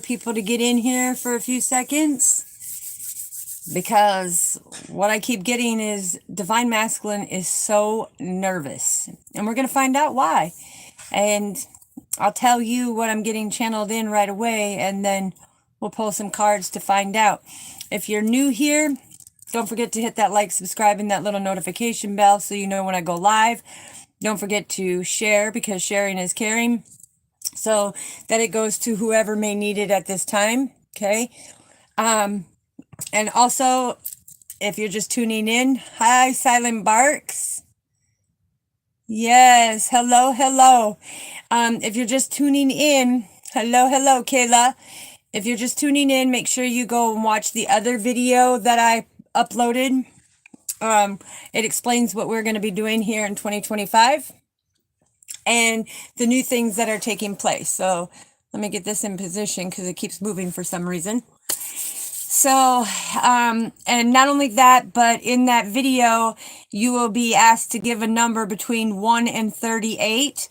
people to get in here for a few seconds, because what I keep getting is Divine Masculine is so nervous, and we're going to find out why. And I'll tell you what I'm getting channeled in right away, and then we'll pull some cards to find out. If you're new here, don't forget to hit that like, subscribe, and that little notification bell so you know when I go live. Don't forget to share, because sharing is caring, so that it goes to whoever may need it at this time, okay? And also, if you're just tuning in, hi, Silent Barks. Yes, hello, hello. If you're just tuning in, hello, hello, Kayla. If you're just tuning in, make sure you go and watch the other video that I uploaded. It explains what we're going to be doing here in 2025 and the new things that are taking place. So let me get this in position because it keeps moving for some reason. So, and not only that, but in that video, you will be asked to give a number between 1 and 38.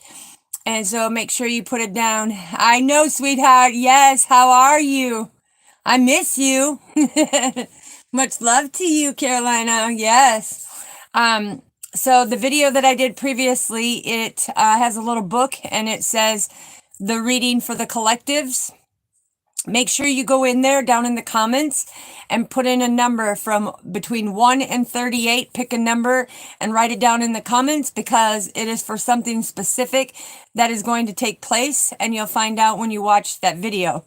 And so make sure you put it down. I know, sweetheart. Yes. How are you? I miss you. Much love to you, Carolina. Yes. So the video that I did previously, it has a little book, and it says the reading for the collectives. Make sure you go in there down in the comments and put in a number from between 1 and 38. Pick a number and write it down in the comments, because it is for something specific that is going to take place, and you'll find out when you watch that video.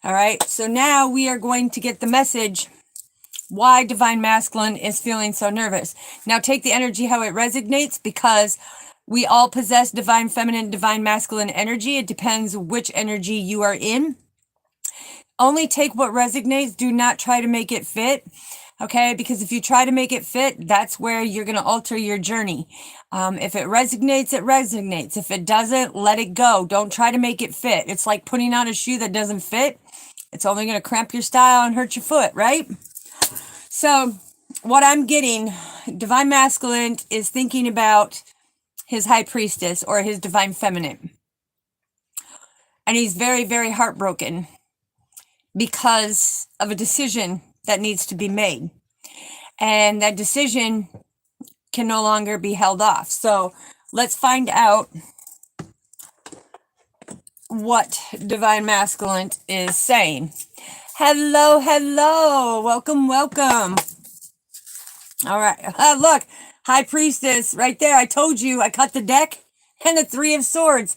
All right. So now we are going to get the message why Divine Masculine is feeling so nervous. Now take the energy how it resonates, because we all possess Divine Feminine, Divine Masculine energy. It depends which energy you are in. Only take what resonates. Do not try to make it fit, okay? Because if you try to make it fit, that's where you're going to alter your journey. If it resonates, it resonates. If it doesn't, let it go. Don't try to make it fit. It's like putting on a shoe that doesn't fit. It's only going to cramp your style and hurt your foot, right? So what I'm getting, Divine Masculine is thinking about his High Priestess or his Divine Feminine. And he's very, very heartbroken because of a decision that needs to be made. And that decision can no longer be held off. So let's find out what Divine Masculine is saying. Hello, hello. Welcome, welcome. All right. Look, High Priestess right there. I told you I cut the deck, and the Three of Swords.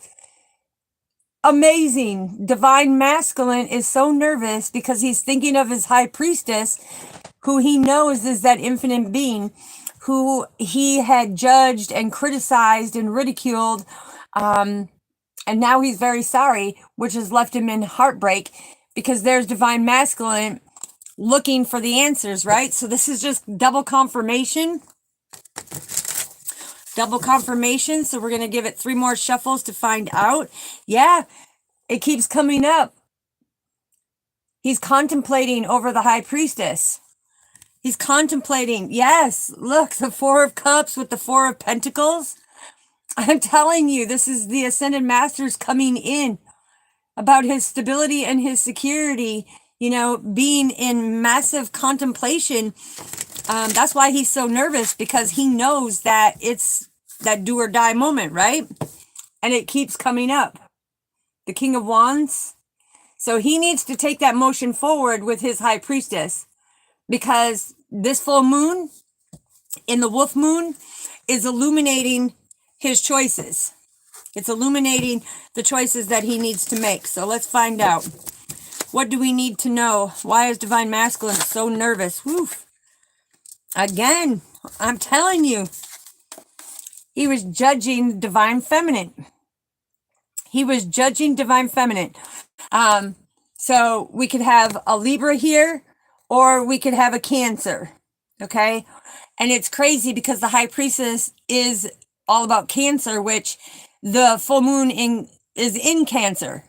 Amazing. Divine Masculine is so nervous because he's thinking of his High Priestess, who he knows is that infinite being, who he had judged and criticized and ridiculed. And now he's very sorry, which has left him in heartbreak, because there's Divine Masculine looking for the answers, right? So this is just double confirmation. Double confirmation. So we're going to give it 3 more shuffles to find out. Yeah, it keeps coming up. He's contemplating over the High Priestess. He's contemplating. Yes, look, the 4 of Cups with the 4 of Pentacles. I'm telling you, this is the Ascended Masters coming in about his stability and his security, you know, being in massive contemplation. That's why he's so nervous, because he knows that it's that do or die moment, right? And it keeps coming up. The King of Wands. So he needs to take that motion forward with his High Priestess, because this full moon in the Wolf Moon is illuminating his choices. It's illuminating the choices that he needs to make. So let's find out. What do we need to know? Why is Divine Masculine so nervous? Woof. Again, I'm telling you, he was judging Divine Feminine. He was judging Divine Feminine. So we could have a Libra here, or we could have a Cancer, okay? And it's crazy because the High Priestess is all about Cancer, which the full moon is in Cancer.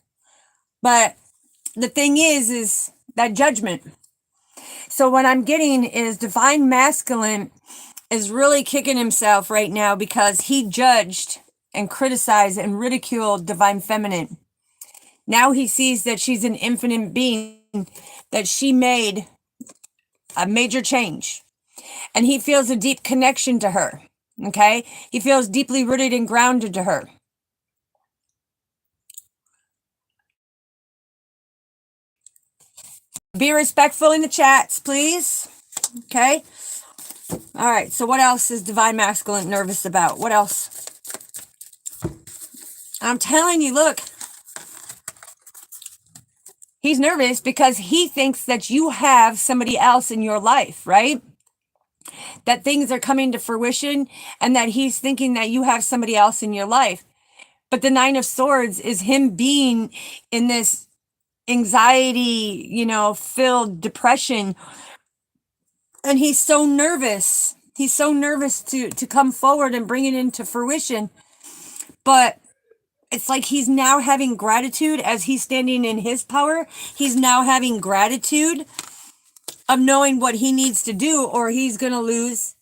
But the thing is that judgment. So what I'm getting is Divine Masculine is really kicking himself right now because he judged and criticized and ridiculed Divine Feminine. Now he sees that she's an infinite being, that she made a major change. And he feels a deep connection to her. Okay? He feels deeply rooted and grounded to her. Be respectful in the chats, please. Okay? All right. So what else is Divine Masculine nervous about? What else? I'm telling you, look. He's nervous because he thinks that you have somebody else in your life, right? That things are coming to fruition and that he's thinking that you have somebody else in your life. But the Nine of Swords is him being in this anxiety, filled depression. And he's so nervous. He's so nervous to come forward and bring it into fruition. But it's like he's now having gratitude as he's standing in his power. He's now having gratitude of knowing what he needs to do, or he's going to lose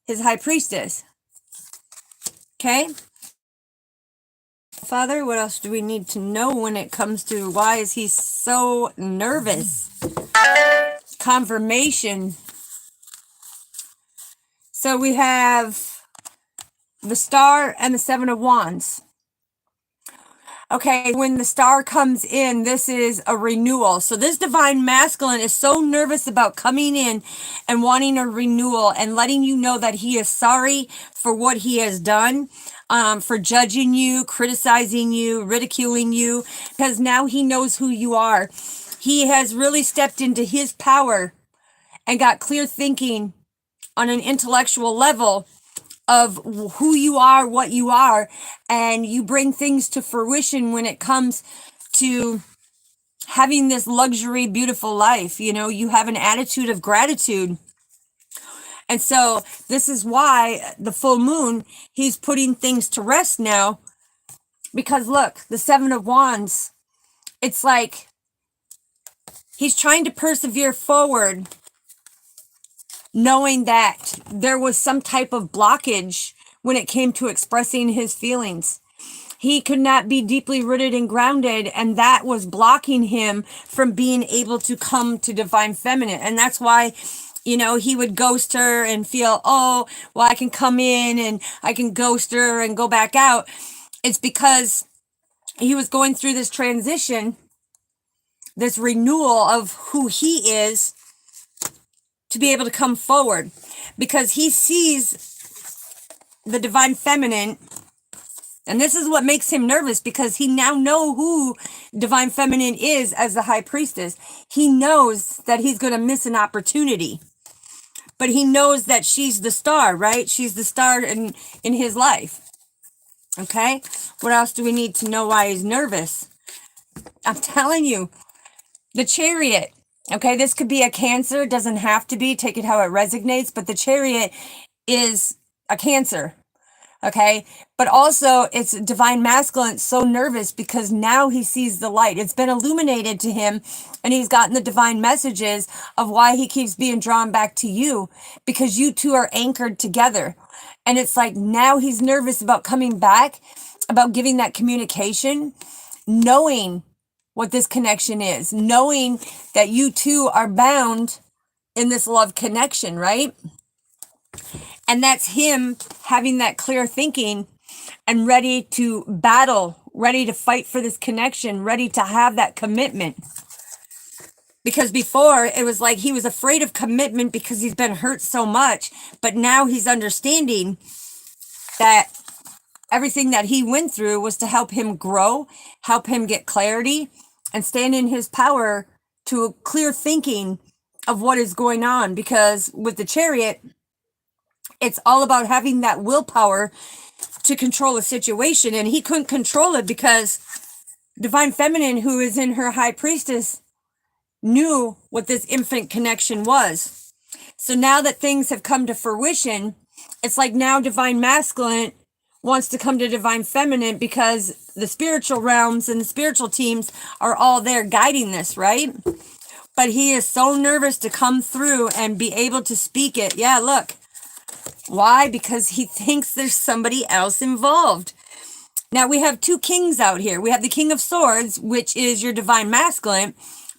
his high priestess. Okay? Father, what else do we need to know when it comes to why is he so nervous? Confirmation. So we have the Star and the Seven of Wands. Okay, when the Star comes in, this is a renewal. So this Divine Masculine is so nervous about coming in and wanting a renewal and letting you know that he is sorry for what he has done, for judging you, criticizing you, ridiculing you, because now he knows who you are. He has really stepped into his power and got clear thinking on an intellectual level of who you are, what you are, and you bring things to fruition when it comes to having this luxury, beautiful life. You have an attitude of gratitude. And so this is why the full moon, he's putting things to rest now, because look, the Seven of Wands, it's like he's trying to persevere forward, knowing that there was some type of blockage when it came to expressing his feelings. He could not be deeply rooted and grounded, and that was blocking him from being able to come to Divine Feminine. And that's why, he would ghost her and feel, oh, well, I can come in and I can ghost her and go back out. It's because he was going through this transition, this renewal of who he is, to be able to come forward, because he sees the Divine Feminine. And this is what makes him nervous, because he now knows who Divine Feminine is as the High Priestess. He knows that he's going to miss an opportunity, but he knows that she's the star, right? She's the star in his life. Okay. What else do we need to know why he's nervous? I'm telling you, the Chariot. Okay, this could be a Cancer. It doesn't have to be. Take it how it resonates. But the Chariot is a Cancer. Okay, but also it's Divine Masculine, so nervous because now he sees the light. It's been illuminated to him, and he's gotten the divine messages of why he keeps being drawn back to you, because you two are anchored together. And it's like now he's nervous about coming back, about giving that communication, knowing what this connection is, knowing that you two are bound in this love connection, right? And that's him having that clear thinking and ready to battle, ready to fight for this connection, ready to have that commitment. Because before it was like he was afraid of commitment because he's been hurt so much, but now he's understanding that everything that he went through was to help him grow, help him get clarity, and stand in his power to a clear thinking of what is going on. Because with the Chariot, it's all about having that willpower to control a situation. And he couldn't control it because Divine Feminine, who is in her High Priestess, knew what this infinite connection was. So now that things have come to fruition, it's like now Divine Masculine wants to come to Divine Feminine because the spiritual realms and the spiritual teams are all there guiding this, right? But he is so nervous to come through and be able to speak it. Yeah, look. Why? Because he thinks there's somebody else involved. Now we have two kings out here. We have the King of Swords, which is your divine masculine,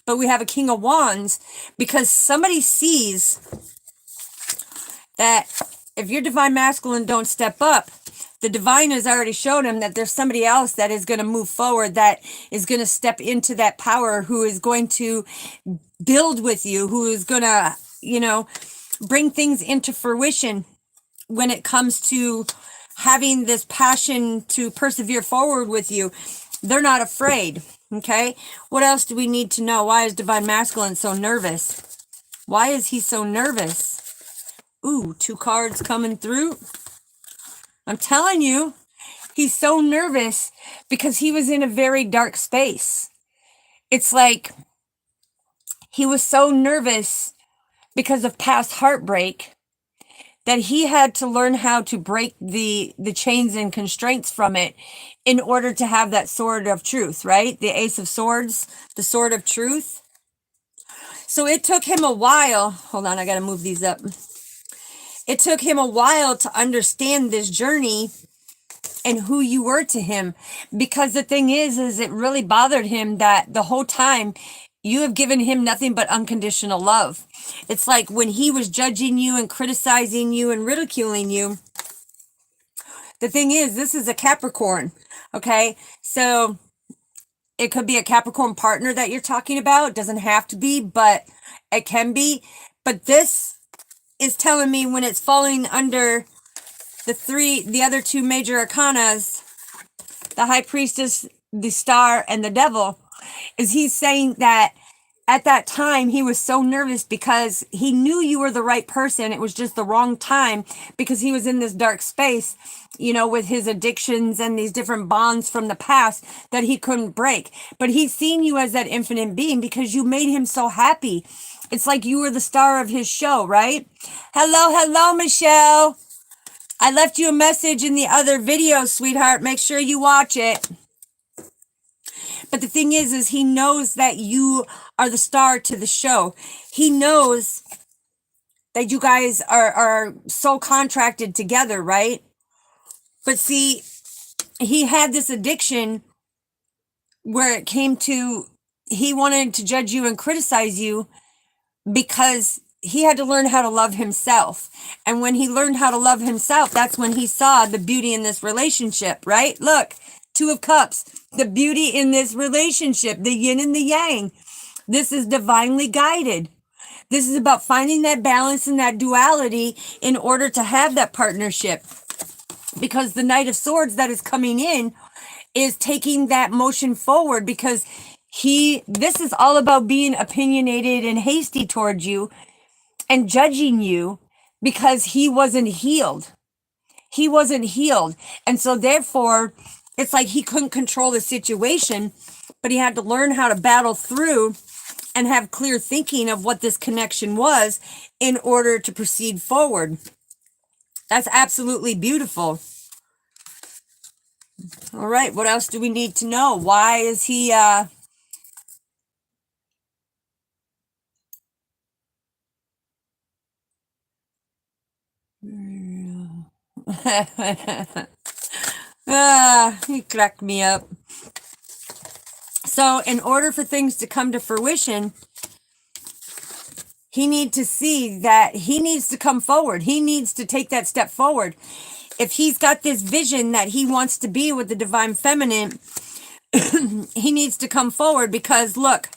but we have a King of Wands because somebody sees that if your divine masculine don't step up, the divine has already showed him that there's somebody else that is going to move forward, that is going to step into that power, who is going to build with you, who is going to, you know, bring things into fruition when it comes to having this passion to persevere forward with you. They're not afraid. Okay. What else do we need to know? Why is divine masculine so nervous? Why is he so nervous? Ooh, 2 cards coming through. I'm telling you, he's so nervous because he was in a very dark space. It's like he was so nervous because of past heartbreak that he had to learn how to break the chains and constraints from it in order to have that sword of truth, right? The Ace of Swords, the sword of truth. So it took him a while. Hold on, I got to move these up. It took him a while to understand this journey and who you were to him. Because the thing is it really bothered him that the whole time you have given him nothing but unconditional love. It's like when he was judging you and criticizing you and ridiculing you. The thing is, this is a Capricorn, okay? So it could be a Capricorn partner that you're talking about. It doesn't have to be, but it can be. But this is telling me when it's falling under the other 2 major arcanas, the High Priestess, the Star, and the Devil, is he's saying that at that time he was so nervous because he knew you were the right person. It was just the wrong time because he was in this dark space, you know, with his addictions and these different bonds from the past that he couldn't break. But he's seen you as that infinite being because you made him so happy. It's like you were the star of his show, right? Hello, Michelle. I left you a message in the other video, sweetheart. Make sure you watch it. But the thing is he knows that you are the star to the show. He knows that you guys are so contracted together, right? But see, he had this addiction where it came to, he wanted to judge you and criticize you because he had to learn how to love himself. And when he learned how to love himself, that's when he saw the beauty in this relationship, right? Look, 2 of Cups, the beauty in this relationship, the yin and the yang. This is divinely guided. This is about finding that balance and that duality in order to have that partnership. Because the Knight of Swords that is coming in is taking that motion forward because this is all about being opinionated and hasty towards you and judging you because he wasn't healed. He wasn't healed. And so therefore, it's like he couldn't control the situation, but he had to learn how to battle through and have clear thinking of what this connection was in order to proceed forward. That's absolutely beautiful. All right, what else do we need to know? Why is he he cracked me up. So in order for things to come to fruition, he needs to see that he needs to come forward. He needs to take that step forward. If he's got this vision that he wants to be with the divine feminine, he needs to come forward because look,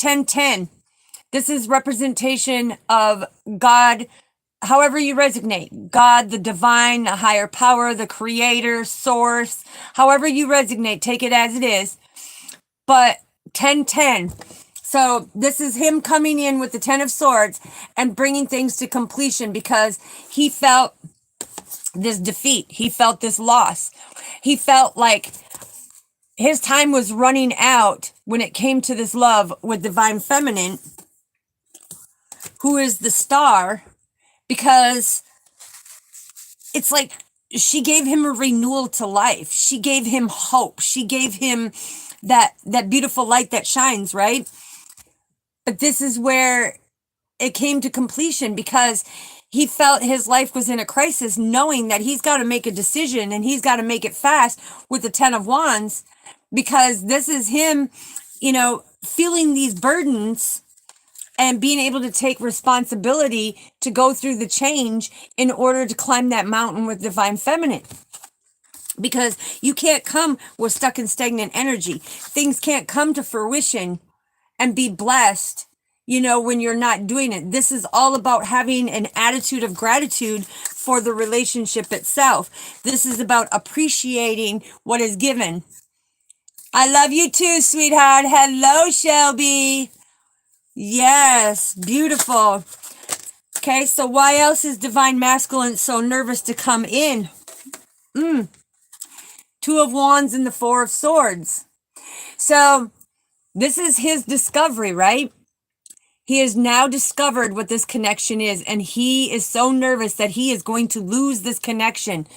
1010, this is representation of God, however you resonate. God, the divine, the higher power, the creator, source, however you resonate, take it as it is. But 1010, so this is him coming in with the 10 of Swords and bringing things to completion because he felt this defeat. He felt this loss. He felt like his time was running out when it came to this love with divine feminine, who is the star, because it's like she gave him a renewal to life. She gave him hope. She gave him that beautiful light that shines, right? But this is where it came to completion because he felt his life was in a crisis, knowing that he's got to make a decision and he's got to make it fast with the 10 of Wands, because this is him, you know, feeling these burdens and being able to take responsibility to go through the change in order to climb that mountain with divine feminine. Because you can't come with stuck and stagnant energy. Things can't come to fruition and be blessed, you know, when you're not doing it. This is all about having an attitude of gratitude for the relationship itself. This is about appreciating what is given. I love you too, sweetheart. Hello, Shelby. Yes, beautiful. Okay, so why else is divine masculine so nervous to come in? Two of Wands and the Four of Swords. So this is his discovery, right? He has now discovered what this connection is, and he is so nervous that he is going to lose this connection,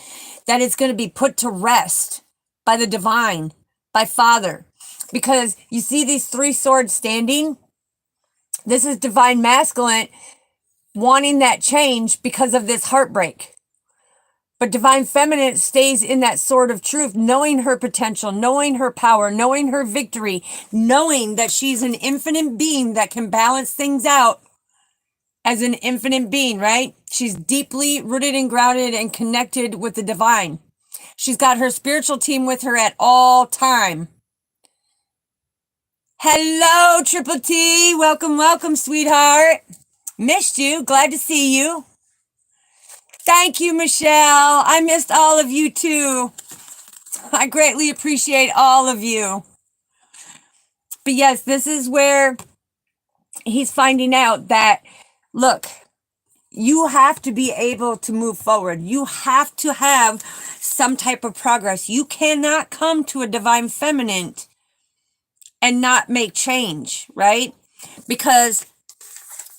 that it's going to be put to rest by the divine, by Father. Because you see these three swords standing? This is divine masculine wanting that change because of this heartbreak. But divine feminine stays in that sword of truth, knowing her potential, knowing her power, knowing her victory, knowing that she's an infinite being that can balance things out as an infinite being, right? She's deeply rooted and grounded and connected with the divine. She's got her spiritual team with her at all time. Hello, Triple T. Welcome, welcome, sweetheart. Missed you. Glad to see you. Thank you, Michelle. I missed all of you too. I greatly appreciate all of you. But yes, this is where he's finding out that, look, you have to be able to move forward. You have to have some type of progress. You cannot come to a divine feminine and not make change, right? Because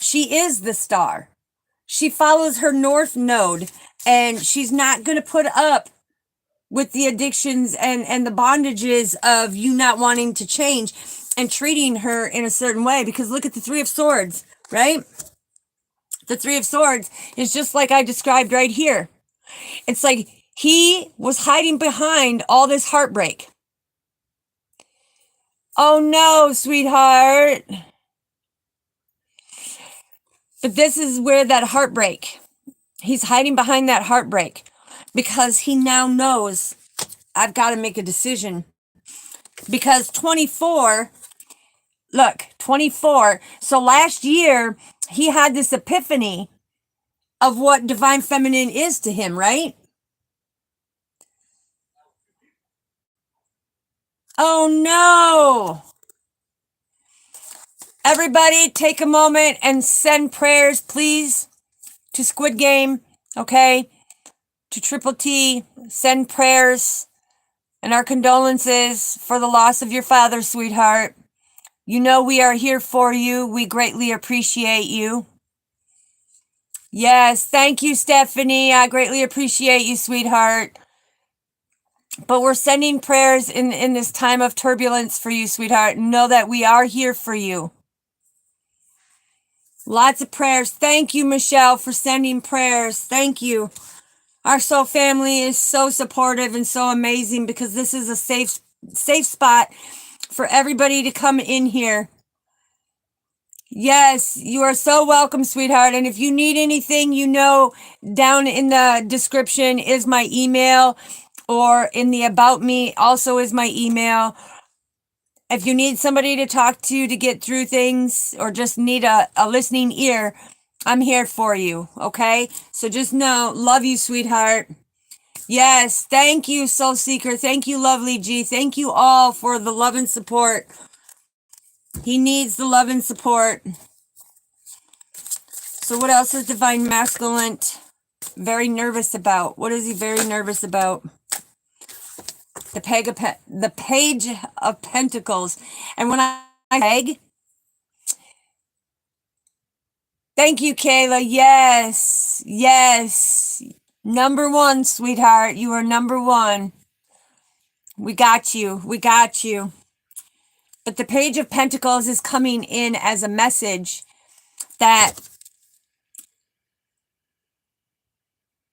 she is the star. She follows her north node, and she's not going to put up with the addictions and the bondages of you not wanting to change and treating her in a certain way. Because look at the Three of Swords, right? The Three of Swords is just like I described right here. It's like he was hiding behind all this heartbreak. Oh no, sweetheart. But this is where that heartbreak, he's hiding behind that heartbreak because he now knows, I've got to make a decision. Because 24, look, 24. So last year, he had this epiphany of what divine feminine is to him, right? Oh no. Everybody take a moment and send prayers, please, to Squid Game, okay? To Triple T, send prayers and our condolences for the loss of your father, sweetheart. You know we are here for you. We greatly appreciate you. Yes, thank you, Stephanie. I greatly appreciate you, sweetheart. But we're sending prayers in this time of turbulence for you, sweetheart. Know that we are here for you. Lots of prayers. Thank you, Michelle, for sending prayers. Thank you. Our soul family is so supportive and so amazing because this is a safe spot for everybody to come in here. Yes, you are so welcome, sweetheart. And if you need anything, you know, down in the description is my email, or in the about me also is my email. If you need somebody to talk to get through things, or just need a listening ear, I'm here for you, okay? So just know, love you, sweetheart. Yes, thank you, Soul Seeker. Thank you, Lovely G. Thank you all for the love and support. He needs the love and support. So what else is Divine Masculine very nervous about? What is he very nervous about? The Page of Pentacles. And when I peg, thank you, Kayla. Yes, yes. Number one, sweetheart. You are number one. We got you. We got you. But the Page of Pentacles is coming in as a message that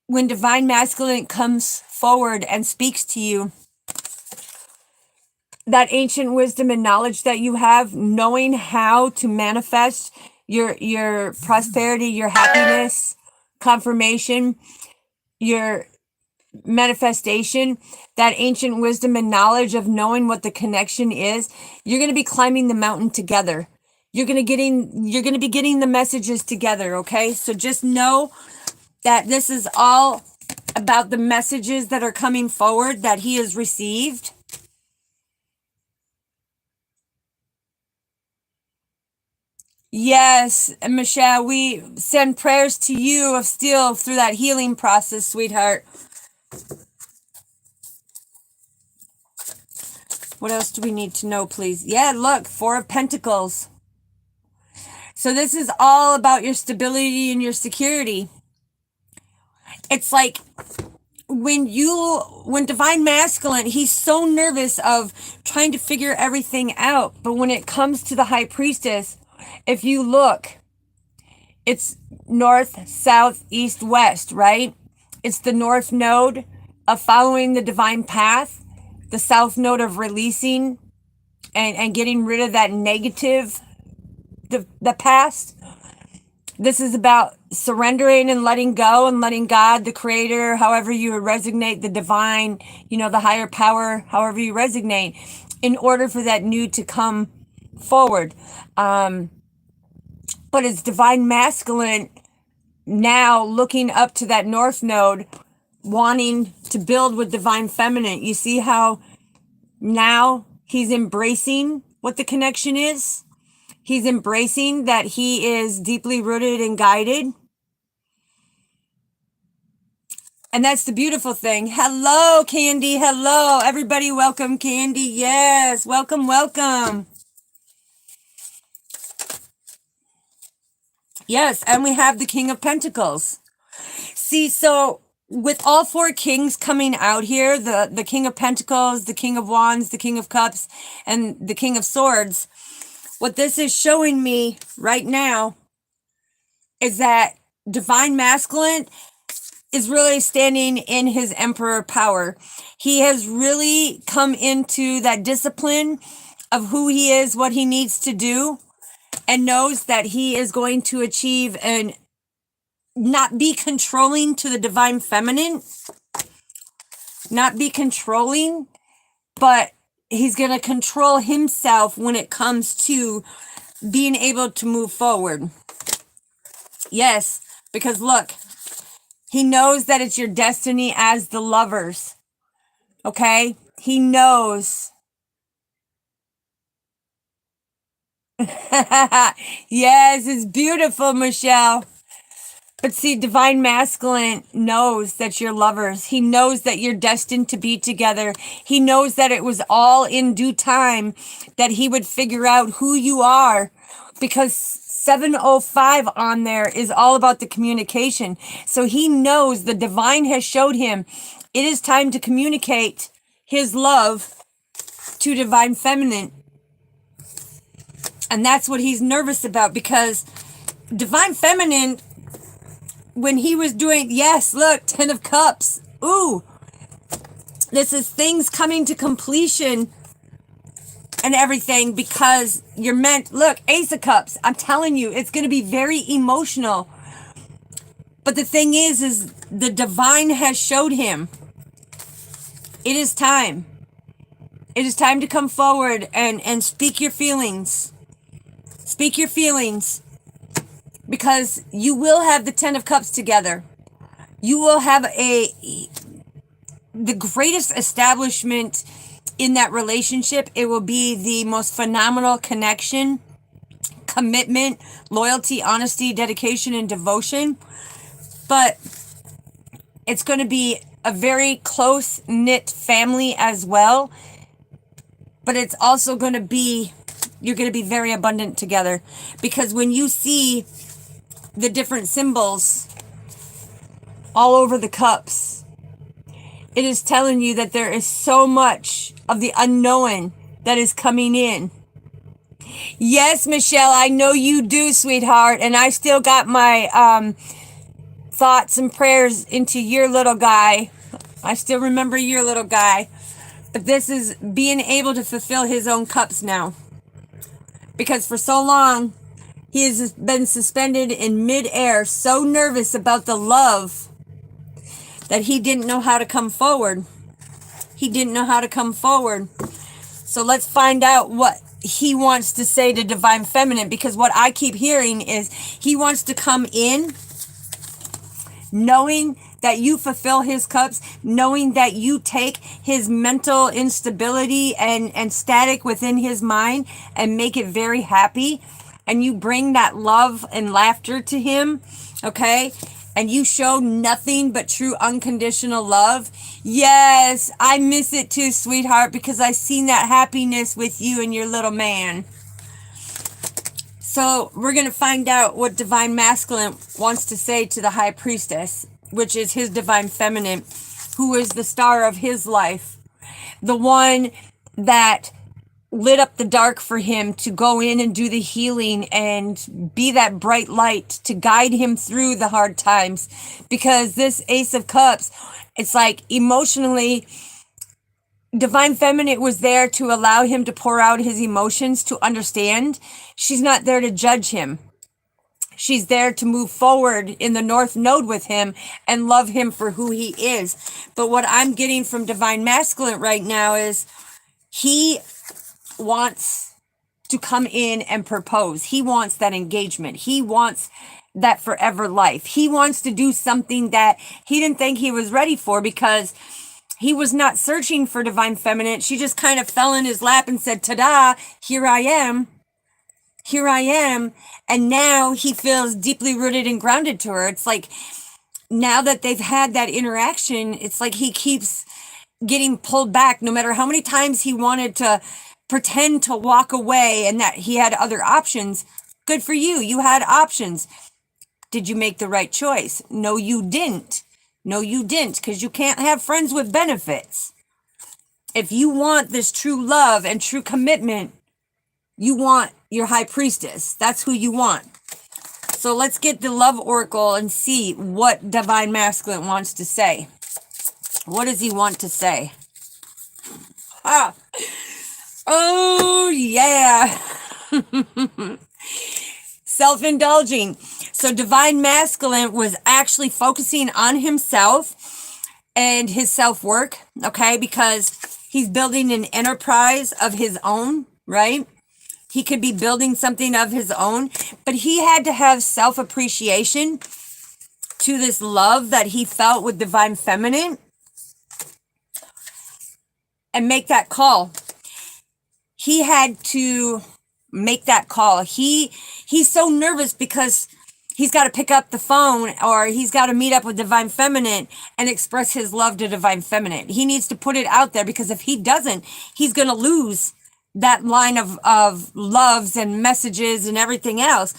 when divine masculine comes forward and speaks to you, that ancient wisdom and knowledge that you have, knowing how to manifest your prosperity, your happiness, confirmation, your manifestation, that ancient wisdom and knowledge of knowing what the connection is, you're going to be climbing the mountain together. You're going to be getting the messages together, okay? So just know that this is all about the messages that are coming forward that he has received. Yes, Michelle, we send prayers to you of steel through that healing process, sweetheart. What else do we need to know, please? Yeah, look, Four of Pentacles. So this is all about your stability and your security. It's like when divine masculine, he's so nervous of trying to figure everything out. But when it comes to the high priestess, if you look, it's north, south, east, west, right? It's the north node of following the divine path, the south node of releasing and getting rid of that negative, the past. This is about surrendering and letting go and letting God, the creator, however you resonate, the divine, the higher power, however you resonate, in order for that new to come forward. But it's divine masculine now looking up to that north node, wanting to build with divine feminine. You see how now he's embracing what the connection is? He's embracing that he is deeply rooted and guided. And that's the beautiful thing. Hello, Candy. Hello, everybody. Welcome, Candy. Yes, welcome, welcome. Yes, and we have the King of Pentacles. See, so with all four kings coming out here, the King of Pentacles, the King of Wands, the King of Cups, and the King of Swords, what this is showing me right now is that divine masculine is really standing in his emperor power. He has really come into that discipline of who he is, what he needs to do, and knows that he is going to achieve and not be controlling to the divine feminine, not be controlling, but he's going to control himself when it comes to being able to move forward. Yes, because look, he knows that it's your destiny as the lovers. Okay? He knows. Yes, it's beautiful, Michelle. But see, divine masculine knows that you're lovers. He knows that you're destined to be together. He knows that it was all in due time that he would figure out who you are, because 705 on there is all about the communication. So he knows the divine has showed him it is time to communicate his love to divine feminine. And that's what he's nervous about, because divine feminine, when he was doing, yes, look, 10 of Cups. Ooh, this is things coming to completion and everything, because you're meant, look, Ace of Cups. I'm telling you, it's going to be very emotional. But the thing is the divine has showed him it is time. It is time to come forward and speak your feelings. Speak your feelings. Because you will have the 10 of Cups together. You will have the greatest establishment in that relationship. It will be the most phenomenal connection, commitment, loyalty, honesty, dedication, and devotion. But it's going to be a very close-knit family as well. But it's also going to be, you're going to be very abundant together. Because when you see the different symbols all over the cups, it is telling you that there is so much of the unknown that is coming in. Yes, Michelle, I know you do, sweetheart. And I still got my thoughts and prayers into your little guy. I still remember your little guy. But this is being able to fulfill his own cups now. Because for so long, he has been suspended in midair, so nervous about the love that he didn't know how to come forward. He didn't know how to come forward. So let's find out what he wants to say to Divine Feminine, because what I keep hearing is he wants to come in knowing that you fulfill his cups, knowing that you take his mental instability and static within his mind and make it very happy, and you bring that love and laughter to him, okay? And you show nothing but true unconditional love. Yes, I miss it too, sweetheart, because I seen that happiness with you and your little man. So we're going to find out what Divine Masculine wants to say to the High Priestess, which is his Divine Feminine, who is the star of his life. The one that lit up the dark for him to go in and do the healing and be that bright light to guide him through the hard times. Because this Ace of Cups, it's like emotionally, Divine Feminine was there to allow him to pour out his emotions, to understand. She's not there to judge him. She's there to move forward in the North Node with him and love him for who he is. But what I'm getting from Divine Masculine right now is he wants to come in and propose. He wants that engagement. He wants that forever life. He wants to do something that he didn't think he was ready for, because he was not searching for Divine Feminine. She just kind of fell in his lap and said, ta-da, here I am. Here I am. And now he feels deeply rooted and grounded to her. It's like now that they've had that interaction, it's like he keeps getting pulled back no matter how many times he wanted to pretend to walk away and that he had other options. Good for you. You had options. Did you make the right choice? No, you didn't. No, you didn't, because you can't have friends with benefits. If you want this true love and true commitment, you want your High Priestess. That's who you want. So let's get the Love Oracle and see what Divine Masculine wants to say. What does he want to say? Ah. Oh, yeah. Self-indulging. So Divine Masculine was actually focusing on himself and his self-work, okay? Because he's building an enterprise of his own, right? He could be building something of his own, but he had to have self-appreciation to this love that he felt with Divine Feminine and make that call. He had to make that call. He's so nervous because he's got to pick up the phone, or he's got to meet up with Divine Feminine and express his love to Divine Feminine. He needs to put it out there, because if he doesn't, he's going to lose that line of loves and messages and everything else,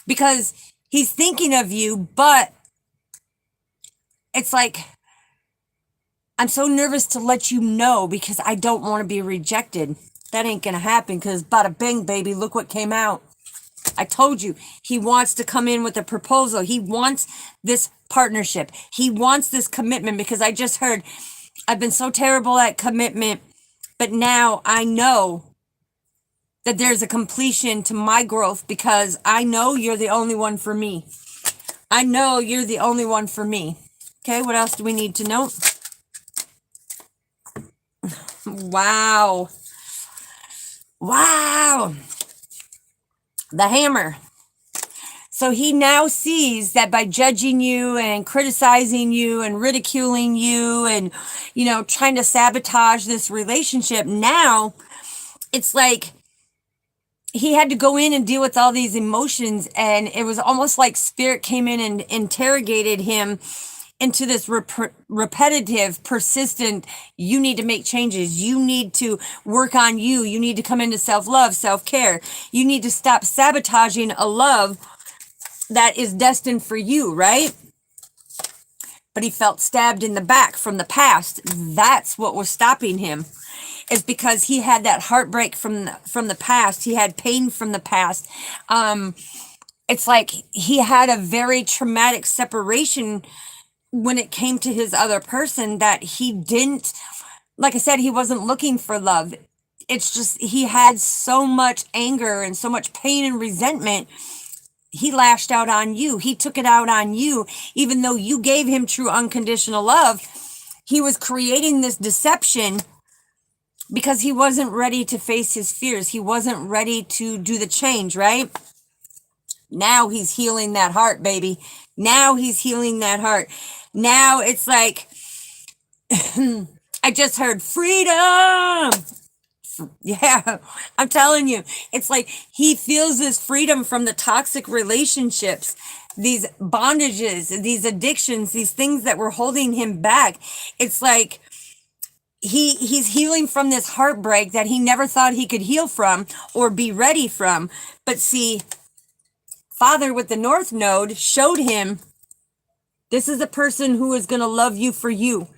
because he's thinking of you. But it's like, I'm so nervous to let you know because I don't want to be rejected. That ain't going to happen, because bada bing, baby, look what came out. I told you, he wants to come in with a proposal. He wants this partnership. He wants this commitment, because I just heard, I've been so terrible at commitment, but now I know that there's a completion to my growth, because I know you're the only one for me. I know you're the only one for me. Okay, what else do we need to know? Wow. Wow. The Hammer. So he now sees that by judging you and criticizing you and ridiculing you and, trying to sabotage this relationship, now it's like he had to go in and deal with all these emotions, and it was almost like Spirit came in and interrogated him into this repetitive, persistent, you need to make changes. You need to work on you. You need to come into self-love, self-care. You need to stop sabotaging a love that is destined for you, right? But he felt stabbed in the back from the past. That's what was stopping him, is because he had that heartbreak from the past. He had pain from the past. it's like he had a very traumatic separation when it came to his other person, that he didn't, like I said, he wasn't looking for love. It's just he had so much anger and so much pain and resentment. He lashed out on you. He took it out on you, even though you gave him true unconditional love. He was creating this deception because he wasn't ready to face his fears. He wasn't ready to do the change, right? Now he's healing that heart, baby. Now he's healing that heart. Now it's like, I just heard freedom. Yeah, I'm telling you, it's like he feels this freedom from the toxic relationships, these bondages, these addictions, these things that were holding him back. It's like he's healing from this heartbreak that he never thought he could heal from or be ready from. But see, Father with the North Node showed him, this is a person who is going to love you for you.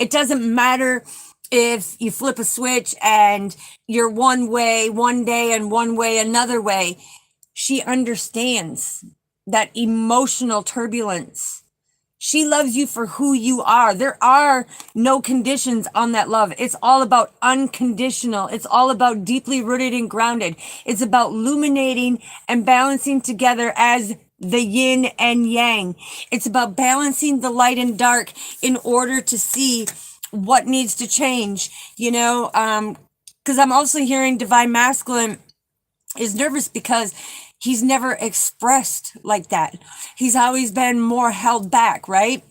It doesn't matter if you flip a switch and you're one way one day and one way another way. She understands that emotional turbulence. She loves you for who you are. There are no conditions on that love. It's all about unconditional. It's all about deeply rooted and grounded. It's about illuminating and balancing together as the yin and yang. It's about balancing the light and dark in order to see what needs to change, you know, because I'm also hearing divine masculine is nervous because he's never expressed like that. He's always been more held back, right?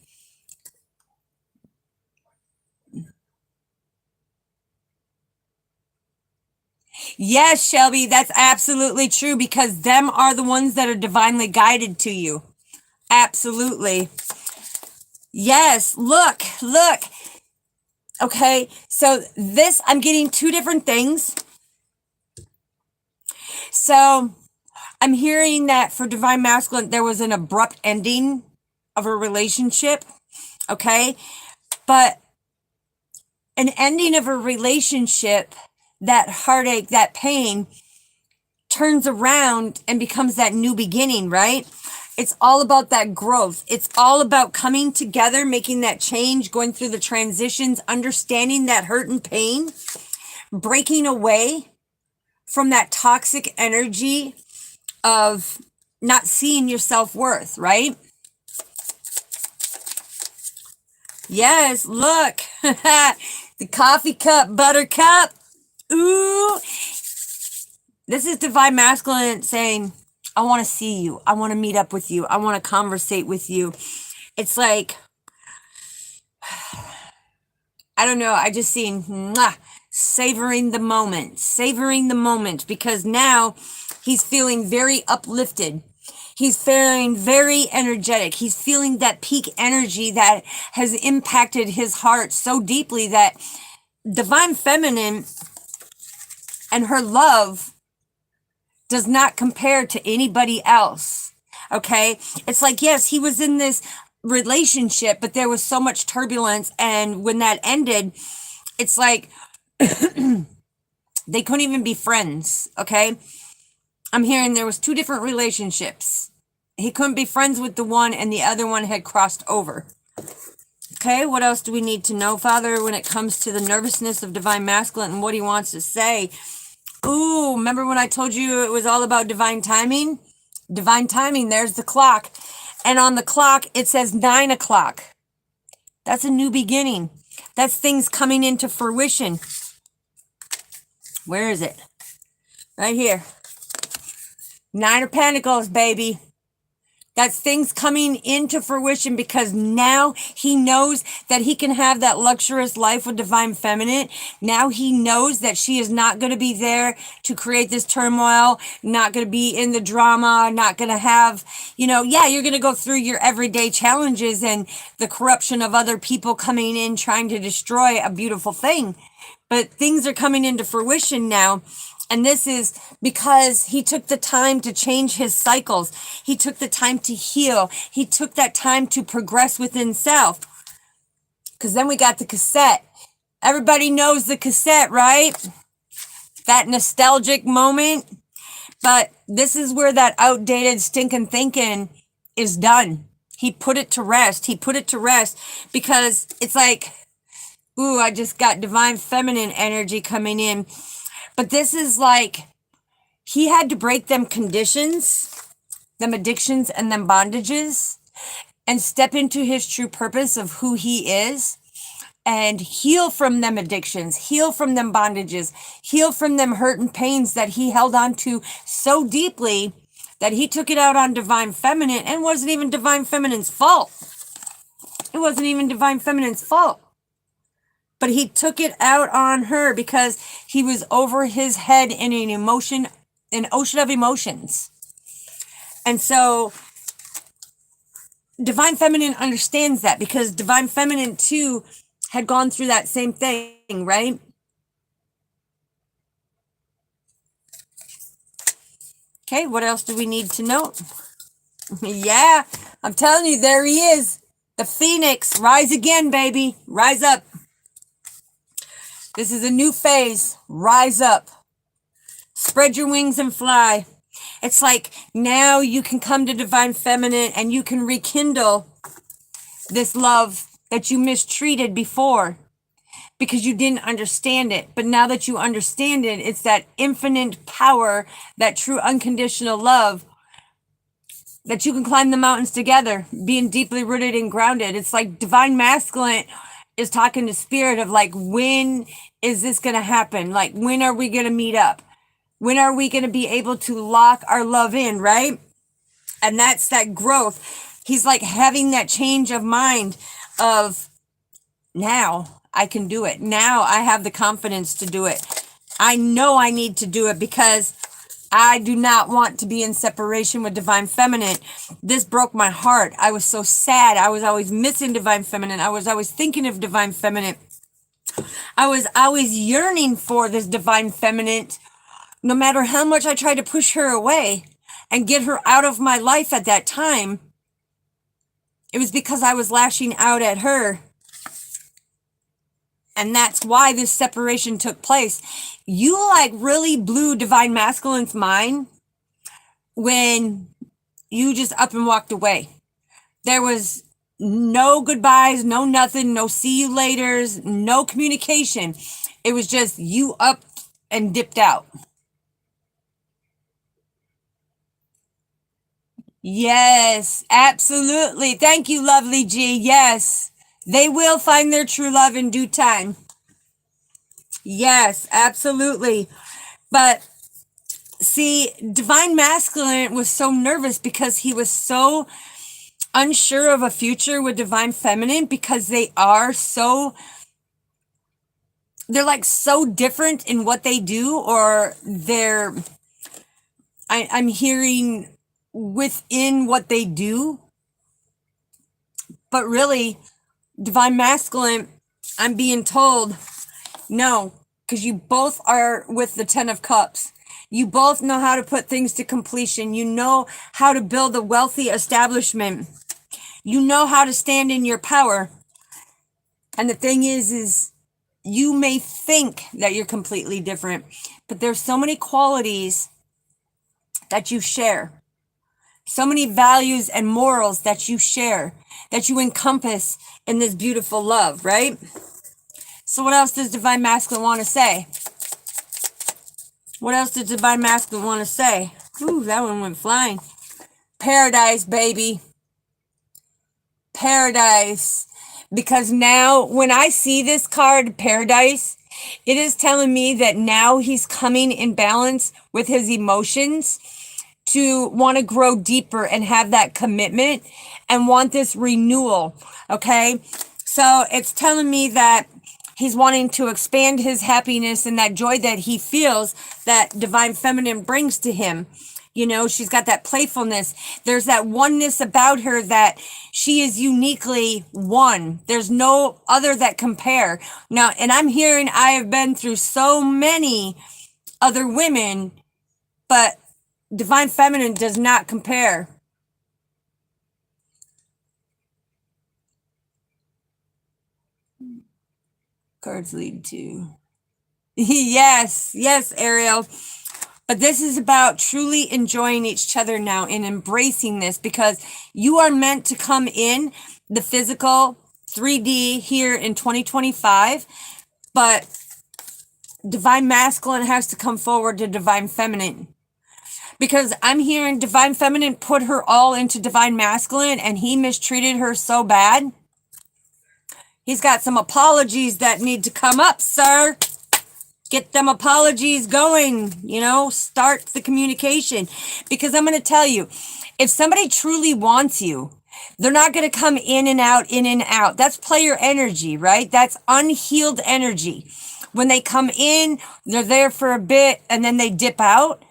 Yes, Shelby, that's absolutely true, because them are the ones that are divinely guided to you. Absolutely. Yes, look. Okay, so this, I'm getting two different things. So I'm hearing that for divine masculine, there was an abrupt ending of a relationship. Okay, but an ending of a relationship, that heartache, that pain turns around and becomes that new beginning, right? It's all about that growth. It's all about coming together, making that change, going through the transitions, understanding that hurt and pain, breaking away from that toxic energy of not seeing your self-worth, right? Yes, look. The coffee cup, buttercup. Ooh. This is divine masculine saying, I want to see you. I want to meet up with you. I want to conversate with you. It's like, I don't know. I just seen savoring the moment, because now he's feeling very uplifted. He's feeling very energetic. He's feeling that peak energy that has impacted his heart so deeply that divine feminine and her love does not compare to anybody else. Okay? It's like, yes, he was in this relationship, but there was so much turbulence, and when that ended, it's like they couldn't even be friends. Okay? I'm hearing there was two different relationships. He couldn't be friends with the one, and the other one had crossed over. Okay, what else do we need to know, Father, when it comes to the nervousness of divine masculine and what he wants to say? Ooh, remember when I told you it was all about divine timing? Divine timing, there's the clock. And on the clock, it says 9 o'clock. That's a new beginning. That's things coming into fruition. Where is it? Right here. 9 of Pentacles, baby. That's things coming into fruition, because now he knows that he can have that luxurious life with divine feminine. Now he knows that she is not going to be there to create this turmoil, not going to be in the drama, not going to have, yeah, you're going to go through your everyday challenges and the corruption of other people coming in trying to destroy a beautiful thing. But things are coming into fruition now. And this is because he took the time to change his cycles. He took the time to heal. He took that time to progress within self. Because then we got the cassette. Everybody knows the cassette, right? That nostalgic moment. But this is where that outdated stinking thinking is done. He put it to rest. He put it to rest because it's like, ooh, I just got divine feminine energy coming in. But this is like, he had to break them conditions, them addictions, and them bondages, and step into his true purpose of who he is, and heal from them addictions, heal from them bondages, heal from them hurt and pains that he held on to so deeply that he took it out on divine feminine, and wasn't even divine feminine's fault. It wasn't even divine feminine's fault. But he took it out on her because he was over his head in an ocean of emotions. And so divine feminine understands that, because divine feminine too had gone through that same thing, right? Okay, what else do we need to note? Yeah, I'm telling you, there he is. The phoenix, rise again, baby. Rise up. This is a new phase. Rise up. Spread your wings and fly. It's like now you can come to divine feminine and you can rekindle this love that you mistreated before because you didn't understand it. But now that you understand it, it's that infinite power, that true unconditional love, that you can climb the mountains together, being deeply rooted and grounded. It's like divine masculine is talking to spirit of like, when is this going to happen? Like, when are we going to meet up? When are we going to be able to lock our love in, right? And that's that growth. He's like having that change of mind of, now I can do it. Now I have the confidence to do it. I know I need to do it because I do not want to be in separation with divine feminine. This broke my heart. I was so sad. I was always missing divine feminine. I was always thinking of divine feminine. I was always yearning for this divine feminine. No matter how much I tried to push her away and get her out of my life at that time, it was because I was lashing out at her. And that's why this separation took place. You like really blew divine masculine's mind when you just up and walked away. There was no goodbyes, no nothing, no see you laters, no communication. It was just you up and dipped out. Yes, absolutely. Thank you, lovely G. Yes, they will find their true love in due time. Yes, absolutely. But see, divine masculine was so nervous because he was so unsure of a future with divine feminine, because they're like so different in what they do, or I'm hearing within what they do. But really, divine masculine, I'm being told, no, because you both are with the 10 of Cups. You both know how to put things to completion. You know how to build a wealthy establishment. You know how to stand in your power. And the thing is you may think that you're completely different, but there's so many qualities that you share. So many values and morals that you share, that you encompass in this beautiful love, right? So what else does divine masculine want to say? What else does divine masculine want to say? Ooh, that one went flying. Paradise, baby. Paradise. Because now when I see this card, paradise, it is telling me that now he's coming in balance with his emotions to want to grow deeper and have that commitment and want this renewal. Okay. So it's telling me that he's wanting to expand his happiness and that joy that he feels that divine feminine brings to him. You know, she's got that playfulness. There's that oneness about her that she is uniquely one. There's no other that compare. Now, and I'm hearing I have been through so many other women, but divine feminine does not compare. Cards lead to. Yes, Ariel. But this is about truly enjoying each other now and embracing this, because you are meant to come in the physical 3D here in 2025, but divine masculine has to come forward to divine feminine. Because I'm hearing divine feminine put her all into divine masculine and he mistreated her so bad. He's got some apologies that need to come up, sir. Get them apologies going, you know, start the communication. Because I'm going to tell you, if somebody truly wants you, they're not going to come in and out, in and out. That's player energy, right? That's unhealed energy. When they come in, they're there for a bit and then they dip out.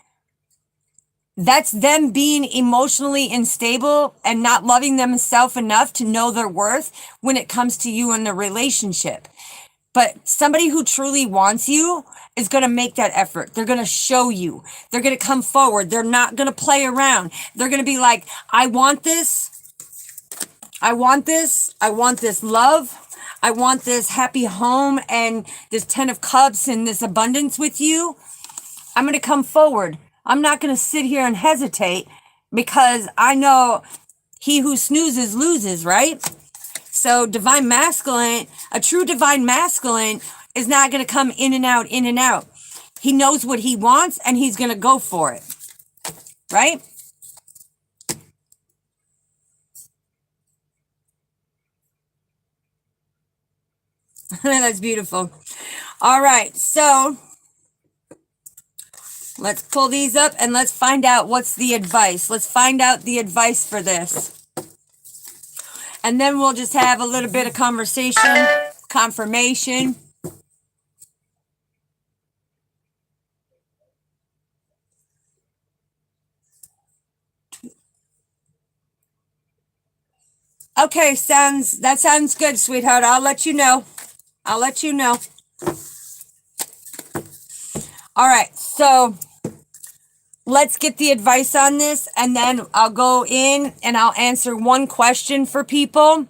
That's them being emotionally unstable and not loving themselves enough to know their worth when it comes to you in the relationship. But somebody who truly wants you is going to make that effort. They're going to show you. They're going to come forward. They're not going to play around. They're going to be like, I want this. I want this. I want this love. I want this happy home and this 10 of cups and this abundance with you. I'm going to come forward. I'm not going to sit here and hesitate, because I know he who snoozes loses, right? So divine masculine, a true divine masculine is not going to come in and out, in and out. He knows what he wants and he's going to go for it, right? That's beautiful. All right, so let's pull these up and let's find out what's the advice. Let's find out the advice for this. And then we'll just have a little bit of conversation, confirmation. Okay, that sounds good, sweetheart. I'll let you know. I'll let you know. All right, so let's get the advice on this, and then I'll go in and I'll answer one question for people,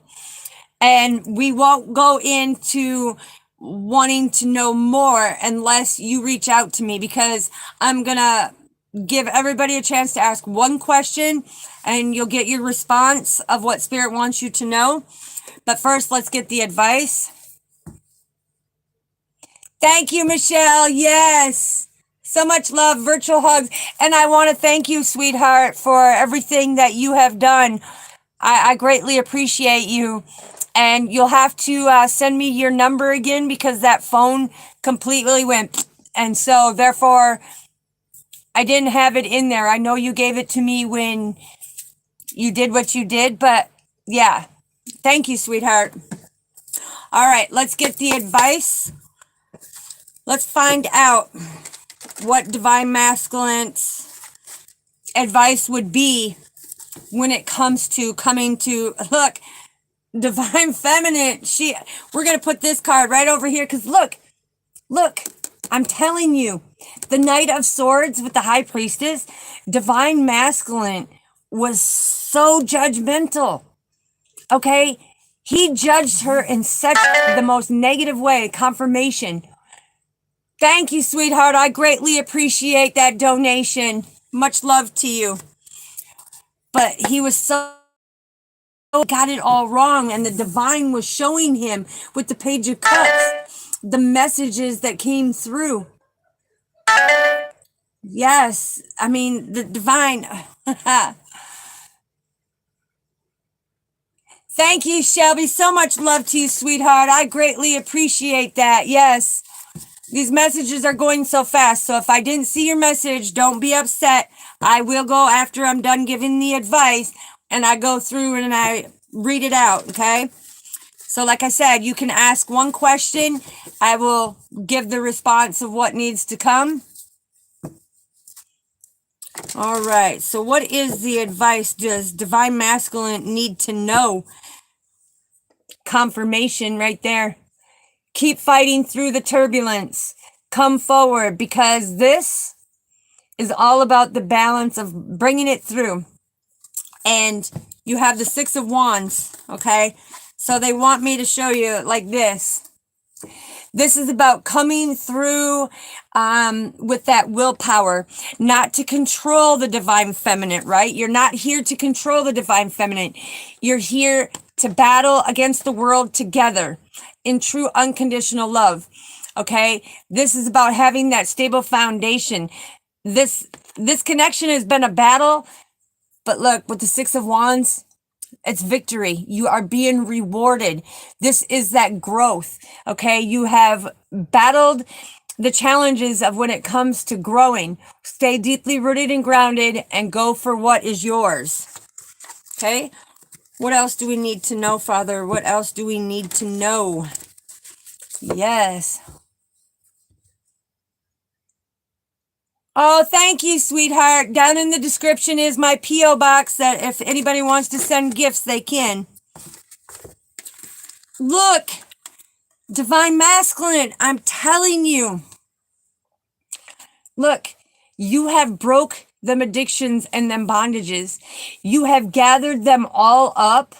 and we won't go into wanting to know more unless you reach out to me, because I'm gonna give everybody a chance to ask one question and you'll get your response of what spirit wants you to know. But first, let's get the advice. Thank you, Michelle. Yes. So much love, virtual hugs. And I want to thank you, sweetheart, for everything that you have done. I greatly appreciate you. And you'll have to send me your number again, because that phone completely went. And so therefore, I didn't have it in there. I know you gave it to me when you did what you did, but yeah. Thank you, sweetheart. All right, let's get the advice. Let's find out what divine masculine's advice would be when it comes to coming to, look, divine feminine. We're going to put this card right over here, because look, I'm telling you, the Knight of Swords with the High Priestess, divine masculine was so judgmental. Okay? He judged her in such the most negative way. Confirmation. Thank you, sweetheart. I greatly appreciate that donation. Much love to you. But he was got it all wrong, and the divine was showing him with the Page of Cups the messages that came through. Yes, I mean, the divine. Thank you, Shelby. So much love to you, sweetheart. I greatly appreciate that. Yes. These messages are going so fast. So if I didn't see your message, don't be upset. I will go after I'm done giving the advice, and I go through and I read it out, okay? So like I said, you can ask one question. I will give the response of what needs to come. All right. So what is the advice does divine masculine need to know? Confirmation right there. Keep fighting through the turbulence. Come forward, because this is all about the balance of bringing it through. And you have the Six of Wands, okay? So they want me to show you like this. This is about coming through with that willpower, not to control the divine feminine, right? You're not here to control the divine feminine. You're here to battle against the world together in true unconditional love. Okay? This is about having that stable foundation. This connection has been a battle, but look, with the Six of Wands, it's victory. You are being rewarded. This is that growth. Okay. You have battled the challenges of when it comes to growing. Stay deeply rooted and grounded and go for what is yours. Okay. What else do we need to know, Father? What else do we need to know? Yes. Oh, thank you, sweetheart. Down in the description is my P.O. box that if anybody wants to send gifts, they can. Look, divine masculine, I'm telling you. Look, you have broke them addictions and them bondages. You have gathered them all up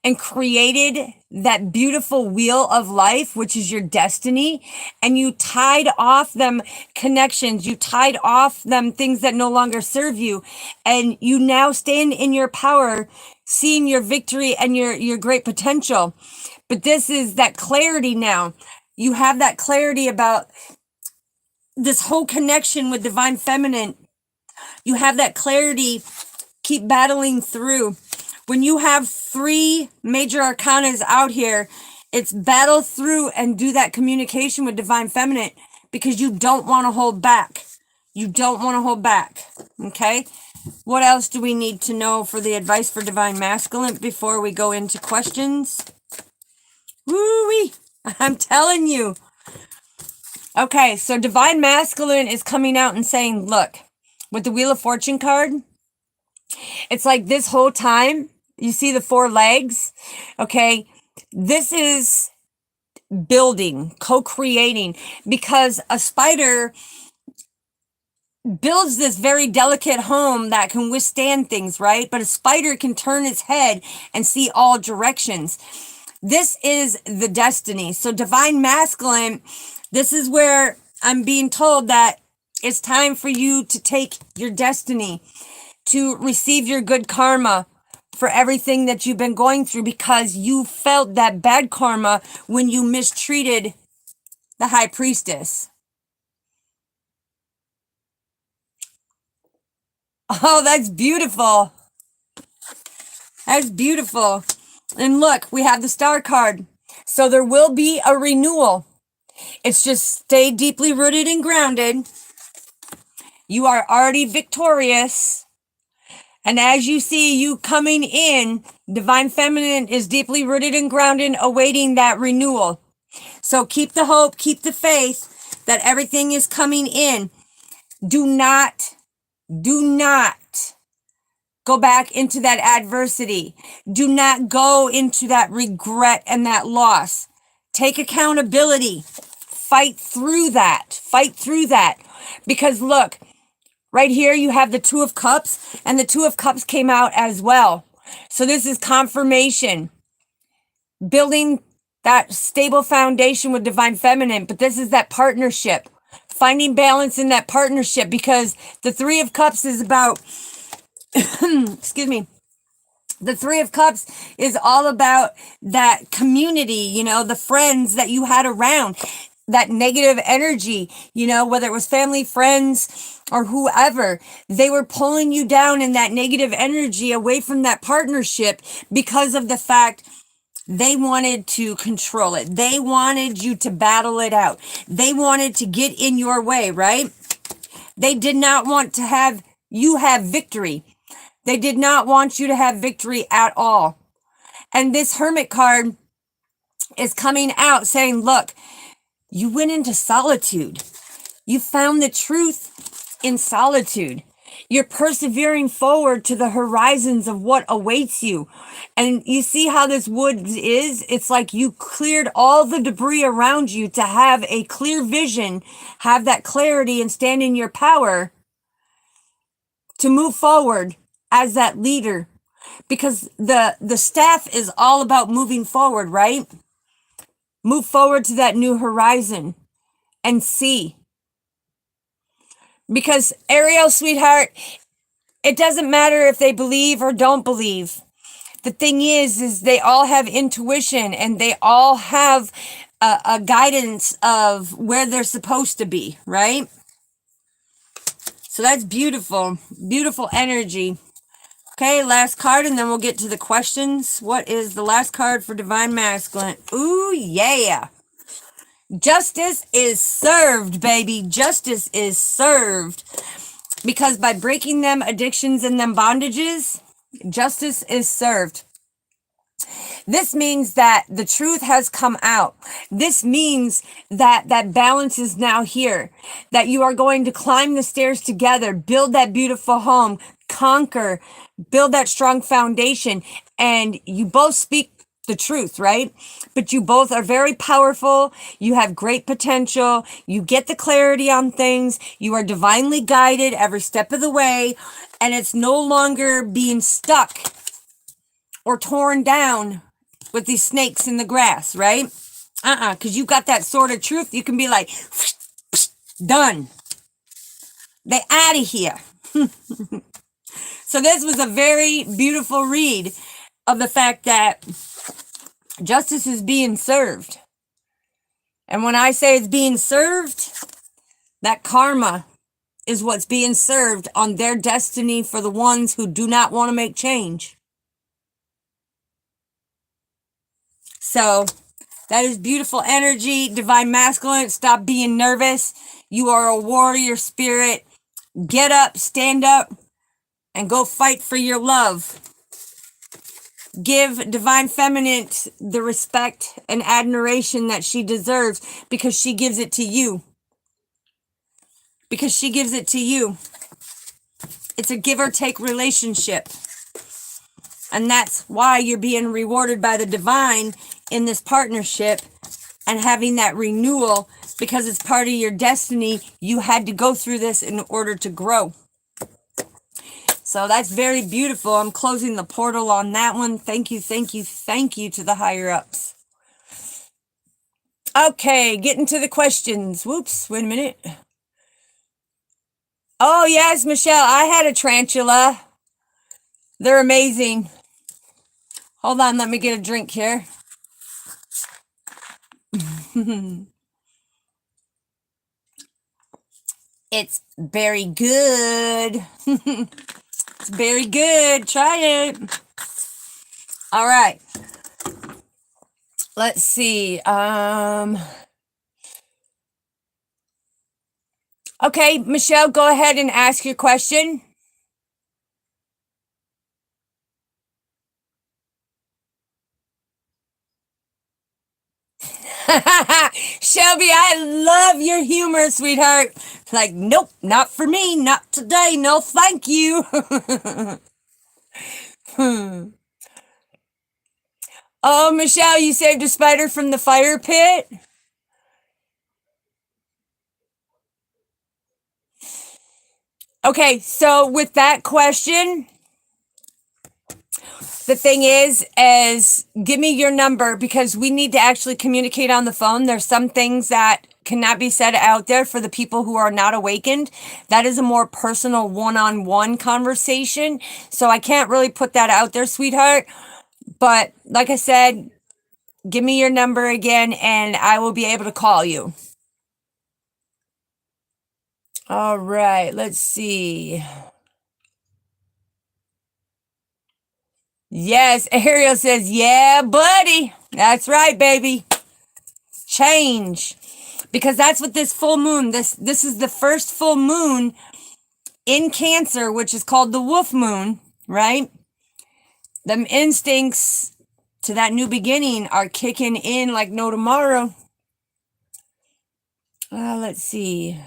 and created that beautiful wheel of life, which is your destiny. And you tied off them connections. You tied off them things that no longer serve you. And you now stand in your power, seeing your victory and your great potential. But this is that clarity now. You have that clarity about this whole connection with divine feminine. You have that clarity. Keep battling through. When you have 3 major arcanas out here, it's battle through and do that communication with divine feminine because you don't want to hold back. You don't want to hold back. Okay? What else do we need to know for the advice for divine masculine before we go into questions? Woo-wee! I'm telling you. Okay, so divine masculine is coming out and saying, look, with the Wheel of Fortune card, it's like this whole time, you see the 4 legs? Okay, this is building, co-creating, because a spider builds this very delicate home that can withstand things, right? But a spider can turn its head and see all directions. This is the destiny. So divine masculine, this is where I'm being told that it's time for you to take your destiny, to receive your good karma for everything that you've been going through, because you felt that bad karma when you mistreated the high priestess. Oh, that's beautiful. That's beautiful. And look, we have the Star card. So there will be a renewal. It's just stay deeply rooted and grounded. You are already victorious. And as you see you coming in, divine feminine is deeply rooted and grounded, awaiting that renewal. So keep the hope, keep the faith that everything is coming in. Do not go back into that adversity. Do not go into that regret and that loss. Take accountability. Fight through that. Fight through that. Because look, right here you have the 2 of Cups, and the 2 of Cups came out as well. So this is confirmation. Building that stable foundation with divine feminine, but this is that partnership. Finding balance in that partnership, because the 3 of Cups is about excuse me. The 3 of Cups is all about that community, you know, the friends that you had around, that negative energy, you know, whether it was family, friends, or whoever, they were pulling you down in that negative energy away from that partnership because of the fact they wanted to control it. They wanted you to battle it out. They wanted to get in your way, right? They did not want to have you have victory. They did not want you to have victory at all. And this Hermit card is coming out saying, look, you went into solitude. You found the truth in solitude. You're persevering forward to the horizons of what awaits you. And you see how this wood is? It's like you cleared all the debris around you to have a clear vision, have that clarity, and stand in your power to move forward as that leader, because the staff is all about moving forward, right? Move forward to that new horizon and see. Because Ariel, sweetheart, it doesn't matter if they believe or don't believe. The thing is they all have intuition and they all have a guidance of where they're supposed to be, right? So that's beautiful. Beautiful energy. Okay, last card, and then we'll get to the questions. What is the last card for Divine Masculine? Ooh, yeah. Justice is served, baby. Justice is served. Because by breaking them addictions and them bondages, justice is served. This means that the truth has come out. This means that that balance is now here, that you are going to climb the stairs together, build that beautiful home, conquer, build that strong foundation, and you both speak the truth, right? But you both are very powerful. You have great potential. You get the clarity on things. You are divinely guided every step of the way, and it's no longer being stuck or torn down with these snakes in the grass, right? Because you got that sword of truth. You can be like, done. They out of here. So this was a very beautiful read of the fact that justice is being served. And when I say it's being served, that karma is what's being served on their destiny for the ones who do not want to make change. So that is beautiful energy. Divine Masculine, stop being nervous. You are a warrior spirit. Get up, stand up, and go fight for your love. Give Divine Feminine the respect and admiration that she deserves, because she gives it to you. Because she gives it to you. It's a give or take relationship. And that's why you're being rewarded by the divine in this partnership and having that renewal, because it's part of your destiny. You had to go through this in order to grow. So that's very beautiful. I'm closing the portal on that one. Thank you, thank you, thank you to the higher ups. Okay, getting to the questions. Whoops, wait a minute. Oh, yes, Michelle, I had a tarantula. They're amazing. Hold on, let me get a drink here. It's very good. It's very good. Try it. All right. Let's see. Okay, Michelle, go ahead and ask your question. Shelby, I love your humor, sweetheart. Like, nope, not for me, not today, no thank you. Oh, Michelle, you saved a spider from the fire pit? Okay, so with that question, the thing is give me your number, because we need to actually communicate on the phone. There's some things that cannot be said out there for the people who are not awakened. That is a more personal one-on-one conversation. So I can't really put that out there, sweetheart. But like I said, give me your number again and I will be able to call you. All right, let's see. Yes, Ariel says, yeah, buddy. That's right, baby. Change. Because that's what this full moon, this is the first full moon in Cancer, which is called the wolf moon, right? Them instincts to that new beginning are kicking in like no tomorrow. Let's see.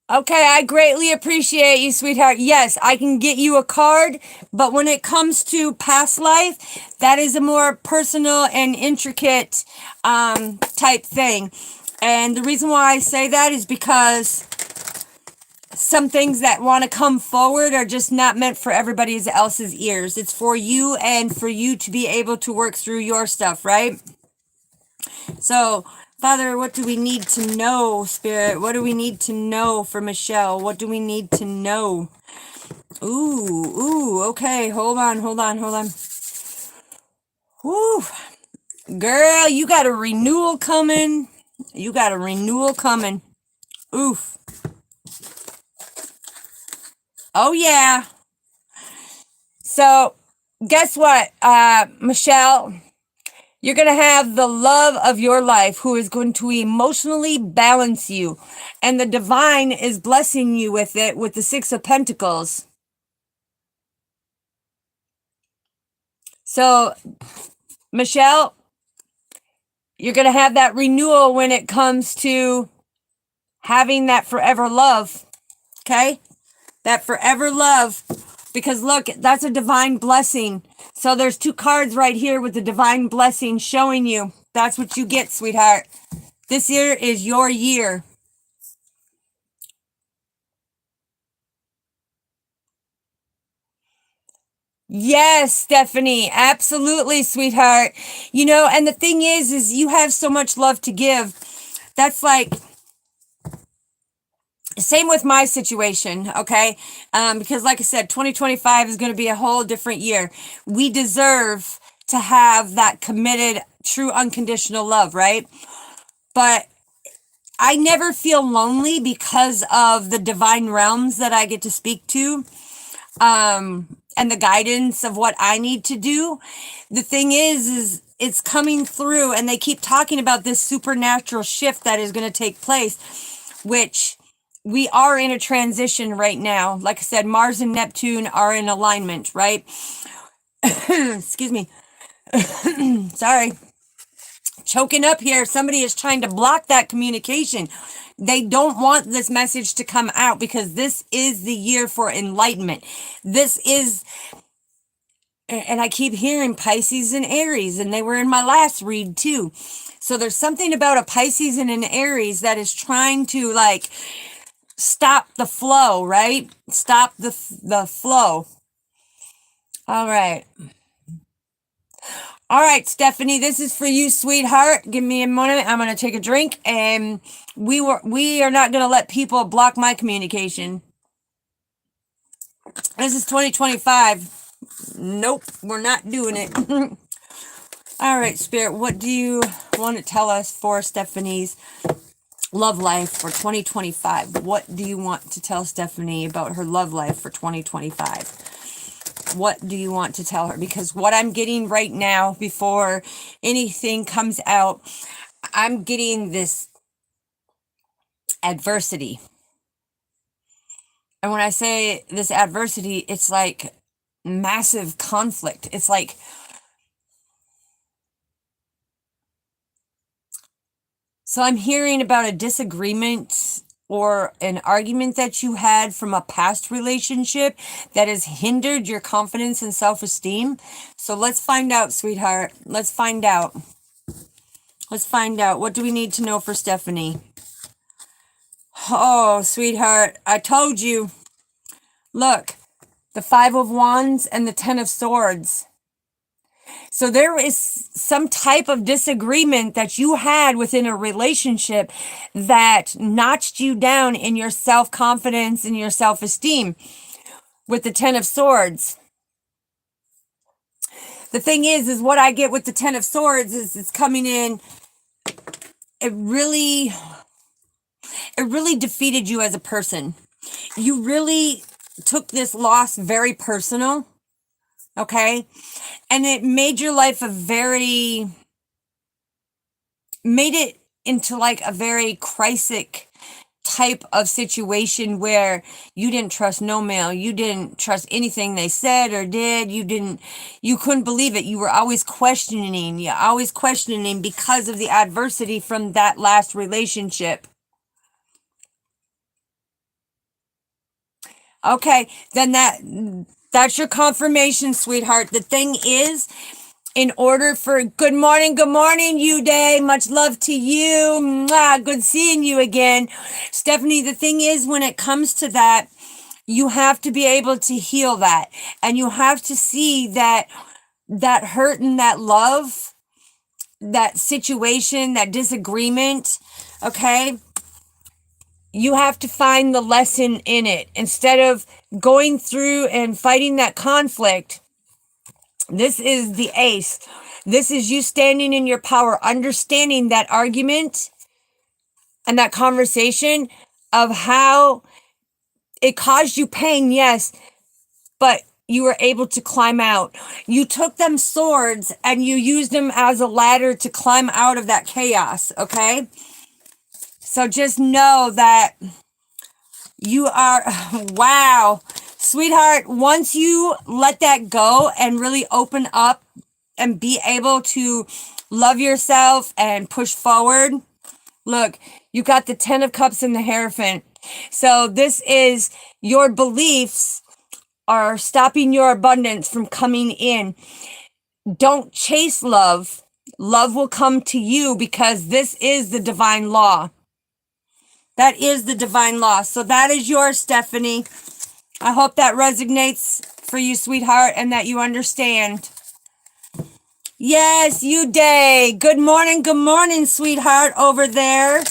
Okay, I greatly appreciate you, sweetheart. Yes, I can get you a card, but when it comes to past life, that is a more personal and intricate type thing. And the reason why I say that is because some things that want to come forward are just not meant for everybody else's ears. It's for you and for you to be able to work through your stuff, right? So, Father, what do we need to know, Spirit? What do we need to know for Michelle? What do we need to know? Ooh, okay. Hold on. Woo. Girl, you got a renewal coming. Oof. Oh, yeah. So, guess what, Michelle? You're going to have the love of your life who is going to emotionally balance you. And the divine is blessing you with it with the Six of Pentacles. So, Michelle, you're going to have that renewal when it comes to having that forever love. Okay? That forever love. Because look, that's a divine blessing. So there's 2 cards right here with the divine blessing showing you. That's what you get, sweetheart. This year is your year. Yes, Stephanie. Absolutely, sweetheart. You know, and the thing is you have so much love to give. That's like, same with my situation, okay? Because like I said, 2025 is going to be a whole different year. We deserve to have that committed, true, unconditional love, right? But I never feel lonely because of the divine realms that I get to speak to. And the guidance of what I need to do. The thing is it's coming through, and they keep talking about this supernatural shift that is going to take place, which we are in a transition right now. Like I said, Mars and Neptune are in alignment, right? Excuse me. Sorry. Choking up here. Somebody is trying to block that communication. They don't want this message to come out because this is the year for enlightenment. This is, and I keep hearing Pisces and Aries, and they were in my last read too. So there's something about a Pisces and an Aries that is trying to like stop the flow, right? Stop the flow. All right. All right, Stephanie, this is for you, sweetheart. Give me a moment. I'm going to take a drink, and we are not going to let people block my communication. This is 2025. Nope, we're not doing it. All right, Spirit, what do you want to tell us for Stephanie's love life for 2025? What do you want to tell Stephanie about her love life for 2025? What do you want to tell her? Because what I'm getting right now, before anything comes out, I'm getting this adversity. And when I say this adversity, it's like massive conflict. It's like, so I'm hearing about a disagreement or an argument that you had from a past relationship that has hindered your confidence and self-esteem. So let's find out, sweetheart. Let's find out. Let's find out. What do we need to know for Stephanie? Oh, sweetheart, I told you. Look, the 5 of Wands and the 10 of Swords. So there is some type of disagreement that you had within a relationship that notched you down in your self-confidence and your self-esteem with the 10 of Swords. The thing is what I get with the 10 of Swords is it's coming in. It really defeated you as a person. You really took this loss very personal. Okay? And it made your life made it into like a very crisis type of situation where you didn't trust no male. You didn't trust anything they said or did. You couldn't believe it. You were always questioning. You're always questioning because of the adversity from that last relationship. Okay, then that's your confirmation, sweetheart. The thing is, in order for good morning, you day. Much love to you. Mwah, good seeing you again. Stephanie, the thing is, when it comes to that, you have to be able to heal that. And you have to see that hurt and that love, that situation, that disagreement, okay? You have to find the lesson in it. Instead of going through and fighting that conflict, this is the ace. This is you standing in your power, understanding that argument and that conversation of how it caused you pain, yes, but you were able to climb out. You took them swords and you used them as a ladder to climb out of that chaos, okay? So just know that you are, wow, sweetheart, once you let that go and really open up and be able to love yourself and push forward, look, you got the 10 of Cups and the Hierophant. So this is your beliefs are stopping your abundance from coming in. Don't chase love. Love will come to you because this is the divine law. That is the divine law. So that is yours, Stephanie. I hope that resonates for you, sweetheart, and that you understand. Yes, you day. Good morning, sweetheart, over there.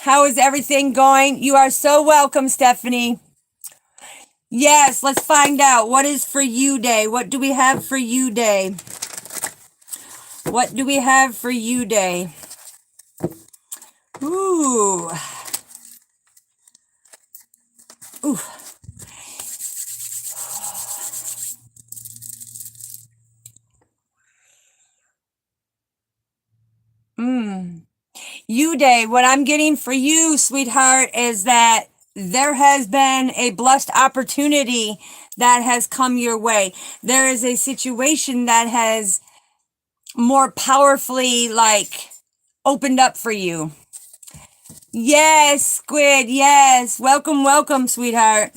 How is everything going? You are so welcome, Stephanie. Yes, let's find out. What is for you day? What do we have for you day? What do we have for you day? Ooh. Ooh. You day, what I'm getting for you, sweetheart, is that there has been a blessed opportunity that has come your way. There is a situation that has more powerfully, like, opened up for you. Yes, Squid, yes. Welcome, sweetheart.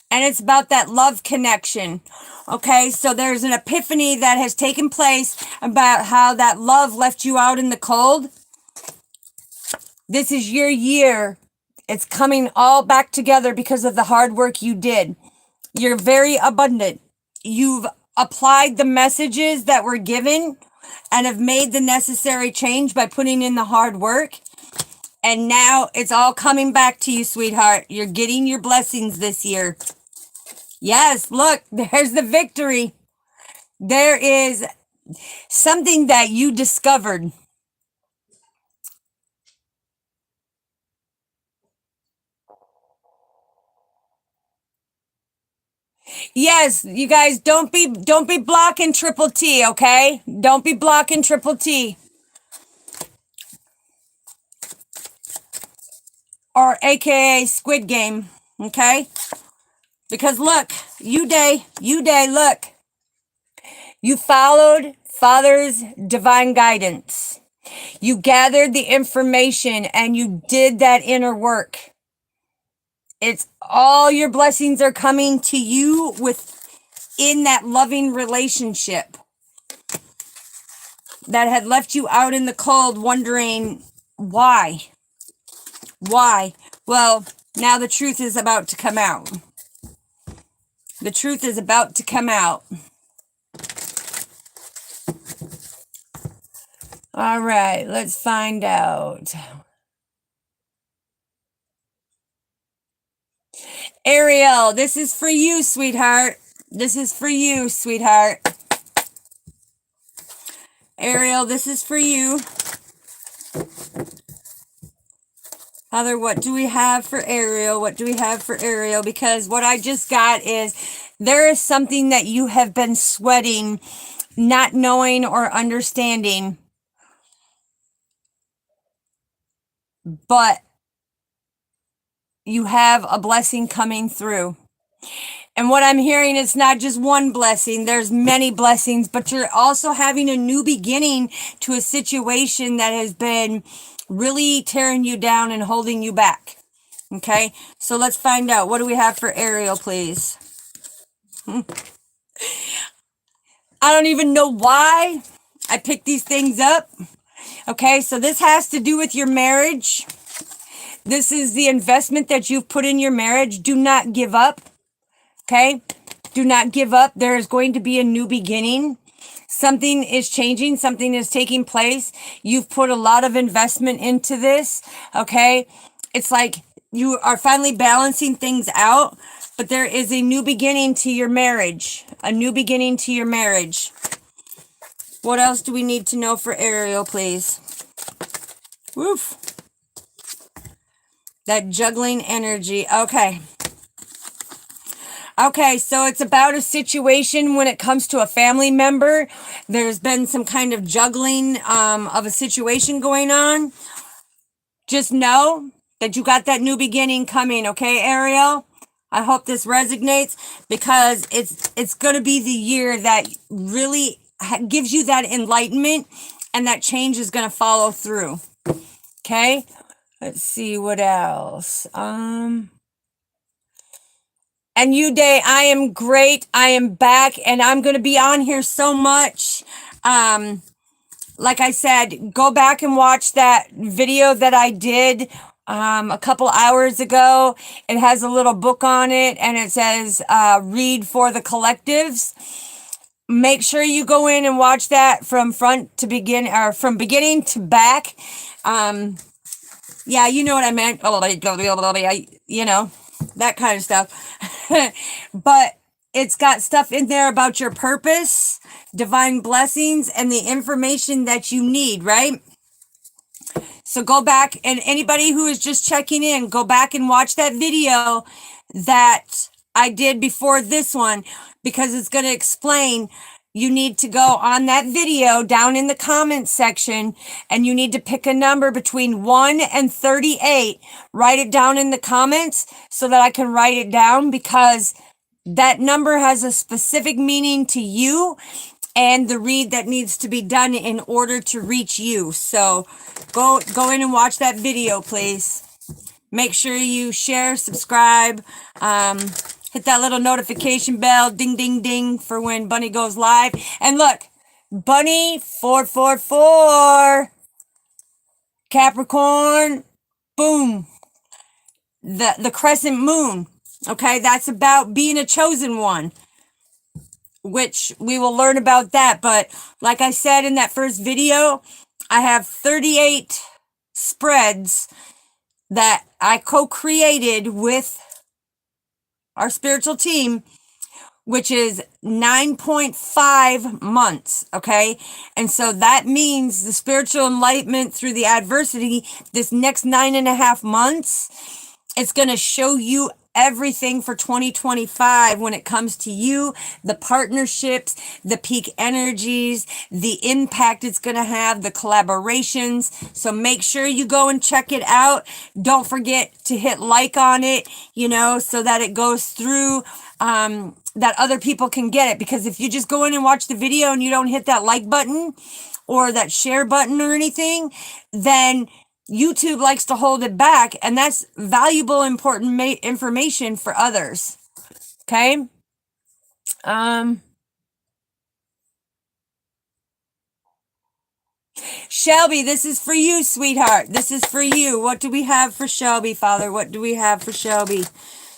And it's about that love connection. Okay, so there's an epiphany that has taken place about how that love left you out in the cold. This is your year. It's coming all back together because of the hard work you did. You're very abundant. You've applied the messages that were given and have made the necessary change by putting in the hard work. And now it's all coming back to you, sweetheart. You're getting your blessings this year. Yes, look, there's the victory. There is something that you discovered. Yes, you guys, don't be blocking Triple T, okay? Don't be blocking Triple T. Or AKA Squid Game, okay? Because look, you day, look. You followed Father's divine guidance. You gathered the information and you did that inner work. It's all your blessings are coming to you within that loving relationship that had left you out in the cold wondering why. Why? Well, now the truth is about to come out. The truth is about to come out. All right, let's find out. Ariel, this is for you, sweetheart. This is for you, sweetheart. Ariel, this is for you. Father, what do we have for Ariel? What do we have for Ariel? Because what I just got is there is something that you have been sweating, not knowing or understanding. But you have a blessing coming through. And what I'm hearing is not just one blessing, there's many blessings, but you're also having a new beginning to a situation that has been really tearing you down and holding you back. Okay, so let's find out. What do we have for Ariel, please? I don't even know why I picked these things up. Okay, so this has to do with your marriage. This is the investment that you've put in your marriage. Do not give up. Okay? Do not give up. There is going to be a new beginning. Something is changing. Something is taking place. You've put a lot of investment into this. Okay? It's like you are finally balancing things out, but there is a new beginning to your marriage. A new beginning to your marriage. What else do we need to know for Ariel, please? Woof. That juggling energy. Okay. Okay, so it's about a situation when it comes to a family member. There's been some kind of juggling of a situation going on. Just know that you got that new beginning coming, okay, Ariel? I hope this resonates because it's going to be the year that really gives you that enlightenment, and that change is going to follow through. Okay? Let's see what else. And you, Day, I am great. I am back, and I'm going to be on here so much. Like I said, go back and watch that video that I did a couple hours ago. It has a little book on it, and it says, read for the collectives. Make sure you go in and watch that from front to begin, or from beginning to back. Yeah, you know what I meant. You know, that kind of stuff. But it's got stuff in there about your purpose, divine blessings, and the information that you need, right? So go back, and anybody who is just checking in, go back and watch that video that I did before this one, because it's going to explain. You need to go on that video down in the comments section, and you need to pick a number between 1 and 38. Write it down in the comments so that I can write it down, because that number has a specific meaning to you and the read that needs to be done in order to reach you. So go in and watch that video, please. Make sure you share, subscribe, hit that little notification bell, ding, ding, ding, for when Bunny goes live. And look, Bunny 444, Capricorn, boom, the crescent moon. Okay, that's about being a chosen one, which we will learn about that. But like I said in that first video, I have 38 spreads that I co-created with our spiritual team, which is 9.5 months, okay? And so that means the spiritual enlightenment through the adversity, this next 9.5 months, it's going to show you everything for 2025 when it comes to you, the partnerships, the peak energies, the impact it's going to have, the collaborations. So make sure you go and check it out. Don't forget to hit like on it, you know, so that it goes through, that other people can get it. Because if you just go in and watch the video and you don't hit that like button or that share button or anything, then YouTube likes to hold it back, and that's valuable, important information for others. Okay? Shelby, this is for you, sweetheart. This is for you. What do we have for Shelby, Father? What do we have for Shelby?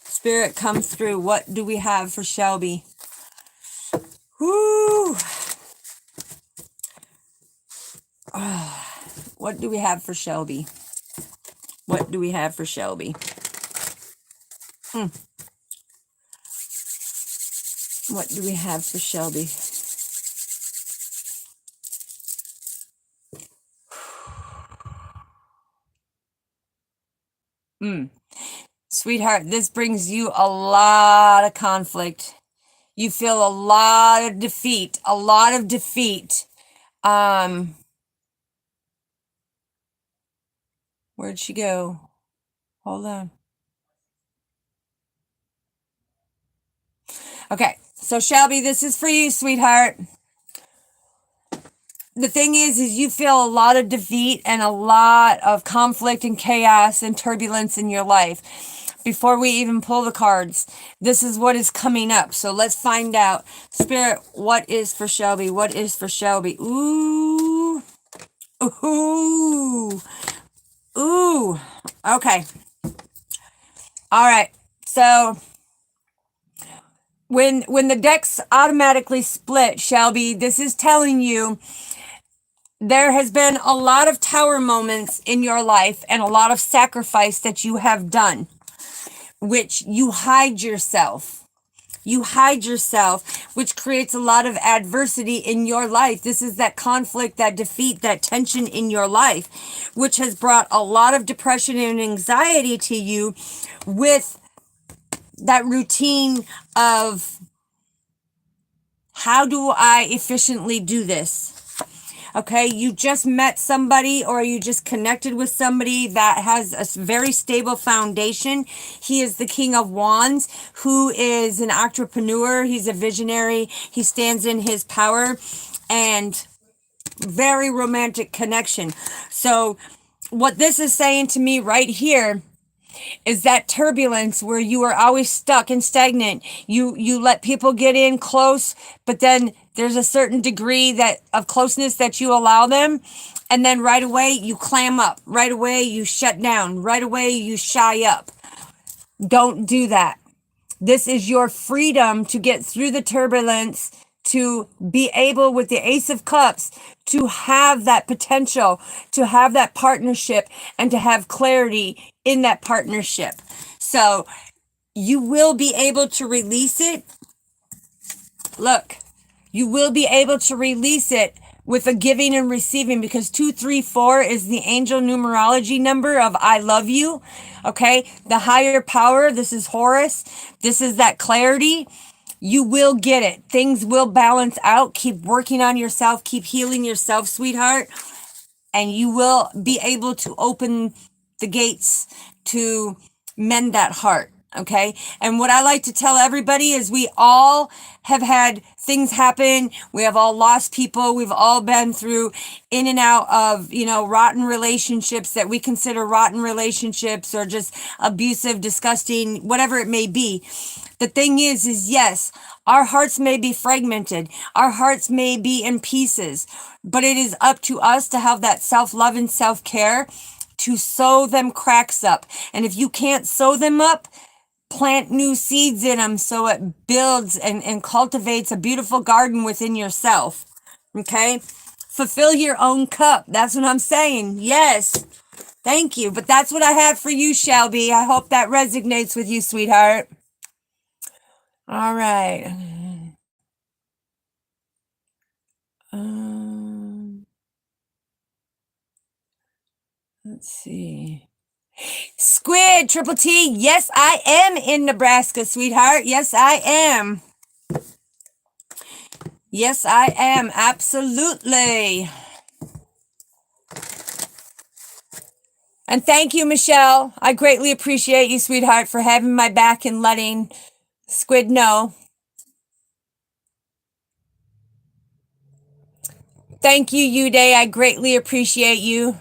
Spirit, come through. What do we have for Shelby? Whoo! Oh, what do we have for Shelby? What do we have for Shelby? What do we have for Shelby? Sweetheart, this brings you a lot of conflict. You feel a lot of defeat. A lot of defeat. Where'd she go? Hold on. Okay, so Shelby, this is for you, sweetheart. The thing is you feel a lot of defeat and a lot of conflict and chaos and turbulence in your life. before we even pull the cards. This is what is coming up. So let's find out. Spirit, what is for Shelby? What is for Shelby? Ooh. Ooh. Ooh. Okay. All right. So when the decks automatically split, Shelby, this is telling you there has been a lot of tower moments in your life and a lot of sacrifice that you have done, which you hide yourself. You hide yourself, which creates a lot of adversity in your life. This is that conflict, that defeat, that tension in your life, which has brought a lot of depression and anxiety to you with that routine of how do I efficiently do this? Okay, you just met somebody or you just connected with somebody that has a very stable foundation. He is the King of Wands, who is an entrepreneur. He's a visionary. He stands in his power and very romantic connection. So what this is saying to me right here is that turbulence where you are always stuck and stagnant. You let people get in close, but then there's a certain degree that of closeness that you allow them, and then right away you clam up, right away you shut down, right away you shy up. Don't do that. This is your freedom to get through the turbulence, to be able with the Ace of Cups to have that potential, to have that partnership, and to have clarity in that partnership. So you will be able to release it. Look, you will be able to release it with a giving and receiving, because 234 is the angel numerology number of I love you. Okay, the higher power, this is Horus. This is that clarity. You will get it. Things will balance out. Keep working on yourself. Keep healing yourself, sweetheart. And you will be able to open the gates to mend that heart. Okay. And what I like to tell everybody is we all have had things happen. We have all lost people. We've all been through in and out of, rotten relationships that we consider rotten relationships, or just abusive, disgusting, whatever it may be. The thing is yes, our hearts may be fragmented. Our hearts may be in pieces, but it is up to us to have that self-love and self-care to sew them cracks up. And if you can't sew them up, plant new seeds in them so it builds and cultivates a beautiful garden within yourself. Okay? Fulfill your own cup. That's what I'm saying. Yes. Thank you. But that's what I have for you, Shelby. I hope that resonates with you, sweetheart. All right. Let's see. Squid, Triple T. Yes, I am in Nebraska, sweetheart. Yes, I am. Yes, I am. Absolutely. And thank you, Michelle. I greatly appreciate you, sweetheart, for having my back and letting Squid know. Thank you, Uday. I greatly appreciate you.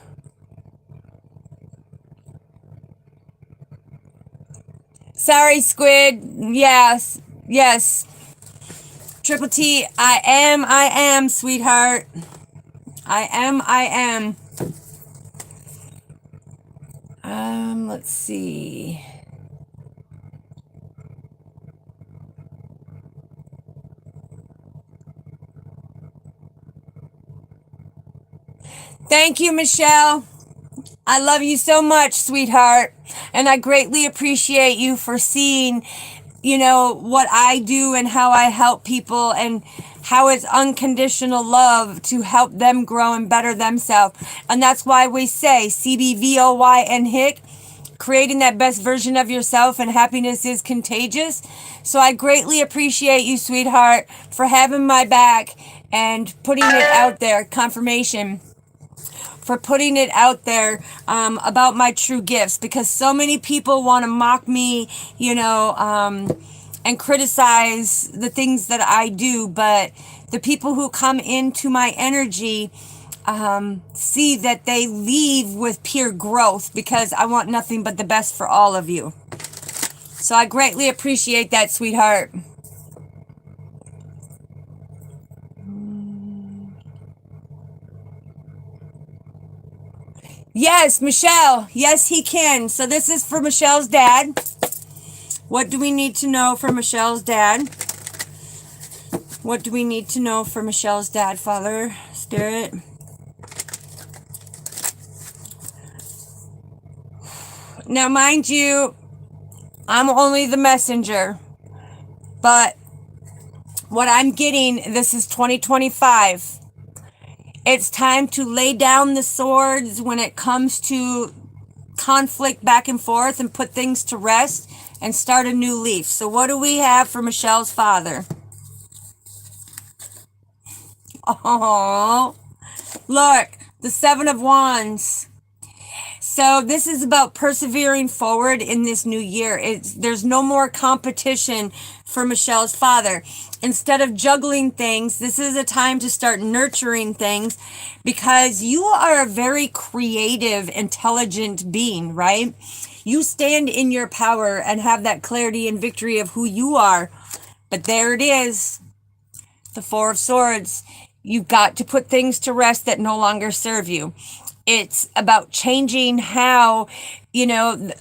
Sorry, Squid. Yes. Triple T, I am, sweetheart. I am. Let's see. Thank you, Michelle. I love you so much, sweetheart. And I greatly appreciate you for seeing, what I do and how I help people and how it's unconditional love to help them grow and better themselves. And that's why we say CBVOY and HICK, creating that best version of yourself, and happiness is contagious. So I greatly appreciate you, sweetheart, for having my back and putting it out there, confirmation. For putting it out there about my true gifts, because so many people want to mock me, and criticize the things that I do. But the people who come into my energy see that they leave with pure growth, because I want nothing but the best for all of you. So I greatly appreciate that, sweetheart. Yes, Michelle. Yes, he can. So this is for Michelle's dad. What do we need to know for Michelle's dad? What do we need to know for Michelle's dad, Father, Spirit? Now, mind you, I'm only the messenger. But what I'm getting, this is 2025. It's time to lay down the swords when it comes to conflict back and forth and put things to rest and start a new leaf. So what do we have for Michelle's father? Oh, look, the Seven of Wands. So this is about persevering forward in this new year. There's no more competition for Michelle's father. Instead of juggling things, this is a time to start nurturing things, because you are a very creative, intelligent being, right? You stand in your power and have that clarity and victory of who you are. But there it is, the Four of Swords. You've got to put things to rest that no longer serve you. It's about changing how,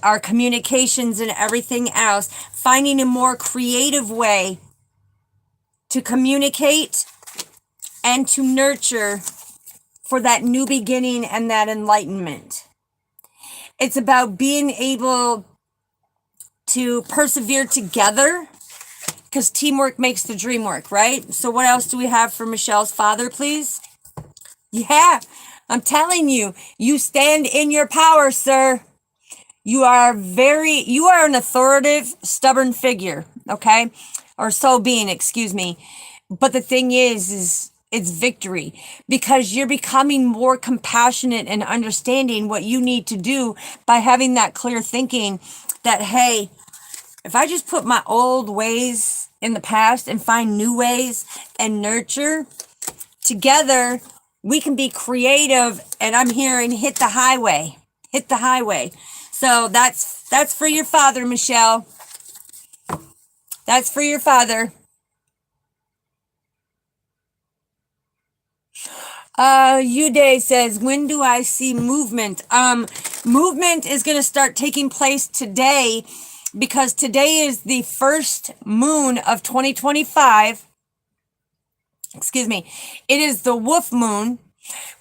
our communications and everything else, finding a more creative way to communicate and to nurture for that new beginning and that enlightenment. It's about being able to persevere together, because teamwork makes the dream work, right? So what else do we have for Michelle's father, please? Yeah, I'm telling you, you stand in your power, sir. You are an authoritative, stubborn figure, okay? Or soul being, excuse me. But the thing is it's victory, because you're becoming more compassionate and understanding what you need to do by having that clear thinking that, hey, if I just put my old ways in the past and find new ways and nurture together, we can be creative. And I'm hearing hit the highway. So that's for your father, Michelle. That's for your father. Uday says, when do I see movement? Movement is going to start taking place today, because today is the first moon of 2025. Excuse me. It is the wolf moon,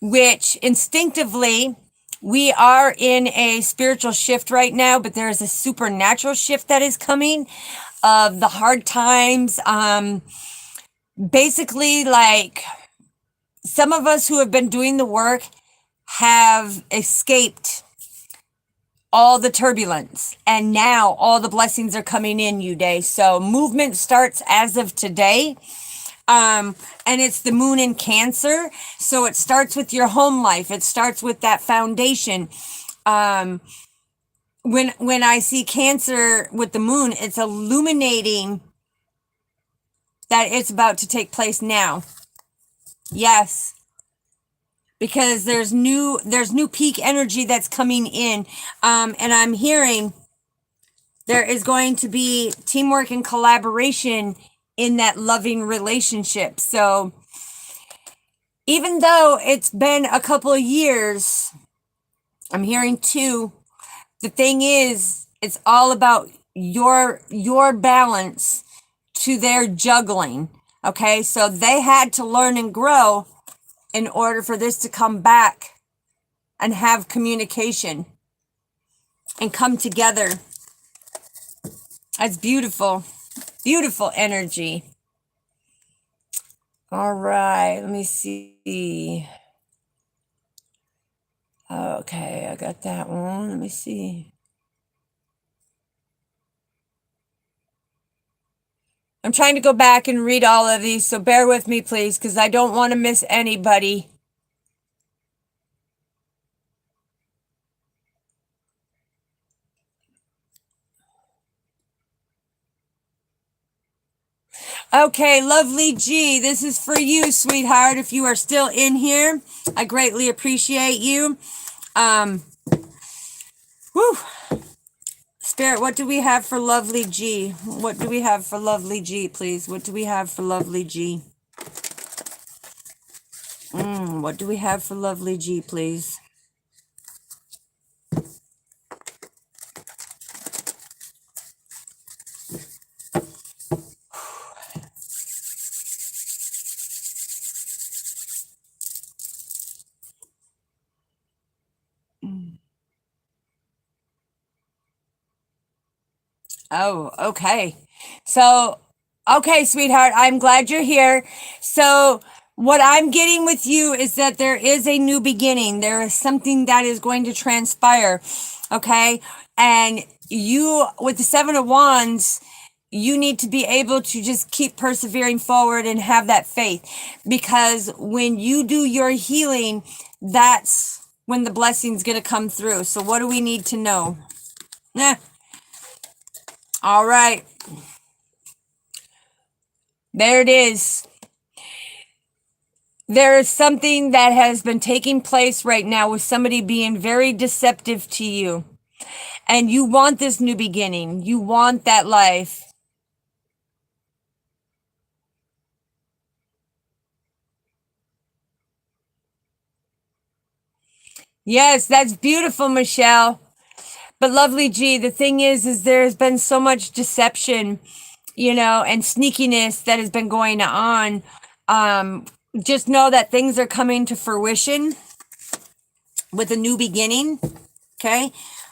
which instinctively we are in a spiritual shift right now, but there is a supernatural shift that is coming of the hard times. Basically, like, some of us who have been doing the work have escaped all the turbulence, and now all the blessings are coming in, Uday. So movement starts as of today. And it's the moon in Cancer. So it starts with your home life. It starts with that foundation. When I see Cancer with the moon, it's illuminating that it's about to take place now. Yes. Because there's new peak energy that's coming in. And I'm hearing there is going to be teamwork and collaboration in that loving relationship. So even though it's been a couple of years, I'm hearing too, the thing is, it's all about your balance to their juggling. Okay, so they had to learn and grow in order for this to come back and have communication and come together. That's beautiful. Beautiful energy. All right, let me see. Okay, I got that one. Let me see. I'm trying to go back and read all of these, so bear with me, please, because I don't want to miss anybody. Okay, lovely G, this is for you, sweetheart. If you are still in here, I greatly appreciate you. Spirit, what do we have for lovely G? What do we have for lovely G, please? What do we have for lovely G? What do we have for lovely G, please? Oh, okay. So, okay, sweetheart, I'm glad you're here. So, what I'm getting with you is that there is a new beginning. There is something that is going to transpire. Okay. And you, with the Seven of Wands, you need to be able to just keep persevering forward and have that faith. Because when you do your healing, that's when the blessing's going to come through. So, what do we need to know? All right. There it is. There is something that has been taking place right now with somebody being very deceptive to you. And you want this new beginning. You want that life. Yes, that's beautiful, Michelle. But lovely G, the thing is there's been so much deception, you know, and sneakiness that has been going on. Just know that things are coming to fruition with a new beginning. Okay.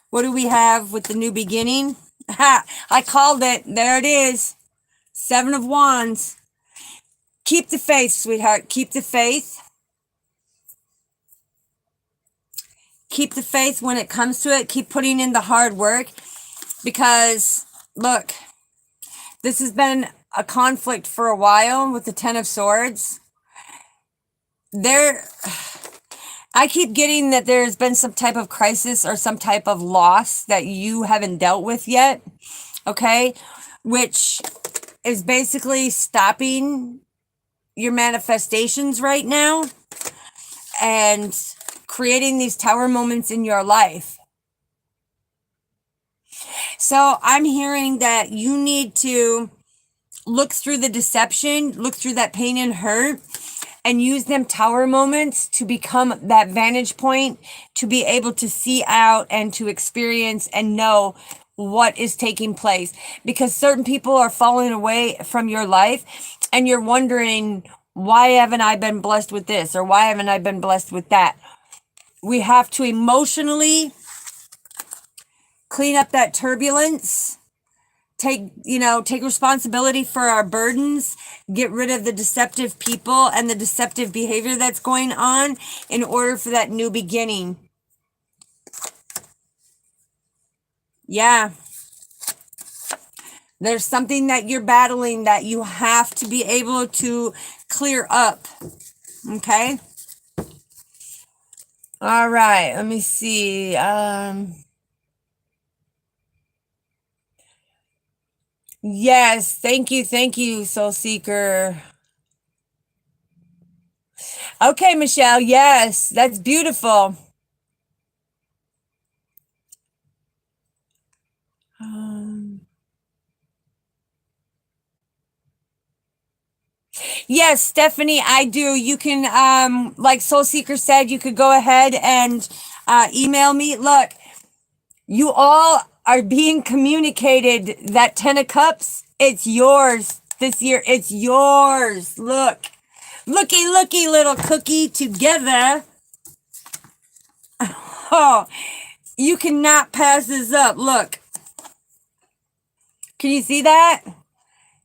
What do we have with the new beginning? Ha! I called it. There it is. Seven of Wands. Keep the faith, sweetheart. Keep the faith. Keep the faith when it comes to it. Keep putting in the hard work. Because, look, this has been a conflict for a while with the Ten of Swords. I keep getting that there's been some type of crisis or some type of loss that you haven't dealt with yet. Okay? Which is basically stopping your manifestations right now and creating these tower moments in your life. So I'm hearing that you need to look through the deception, look through that pain and hurt, and use them tower moments to become that vantage point, to be able to see out and to experience and know what is taking place. Because certain people are falling away from your life and you're wondering, why haven't I been blessed with this? Or why haven't I been blessed with that? We have to emotionally clean up that turbulence, take responsibility for our burdens, get rid of the deceptive people and the deceptive behavior that's going on in order for that new beginning. Yeah. There's something that you're battling that you have to be able to clear up. Okay? All right, let me see. Yes, thank you, Soul Seeker. Okay, Michelle, yes, that's beautiful. Yes, Stephanie, I do. You can, like Soul Seeker said, you could go ahead and email me. Look, you all are being communicated that 10 of Cups, it's yours this year. It's yours. Look. Looky, little cookie together. Oh, you cannot pass this up. Look. Can you see that?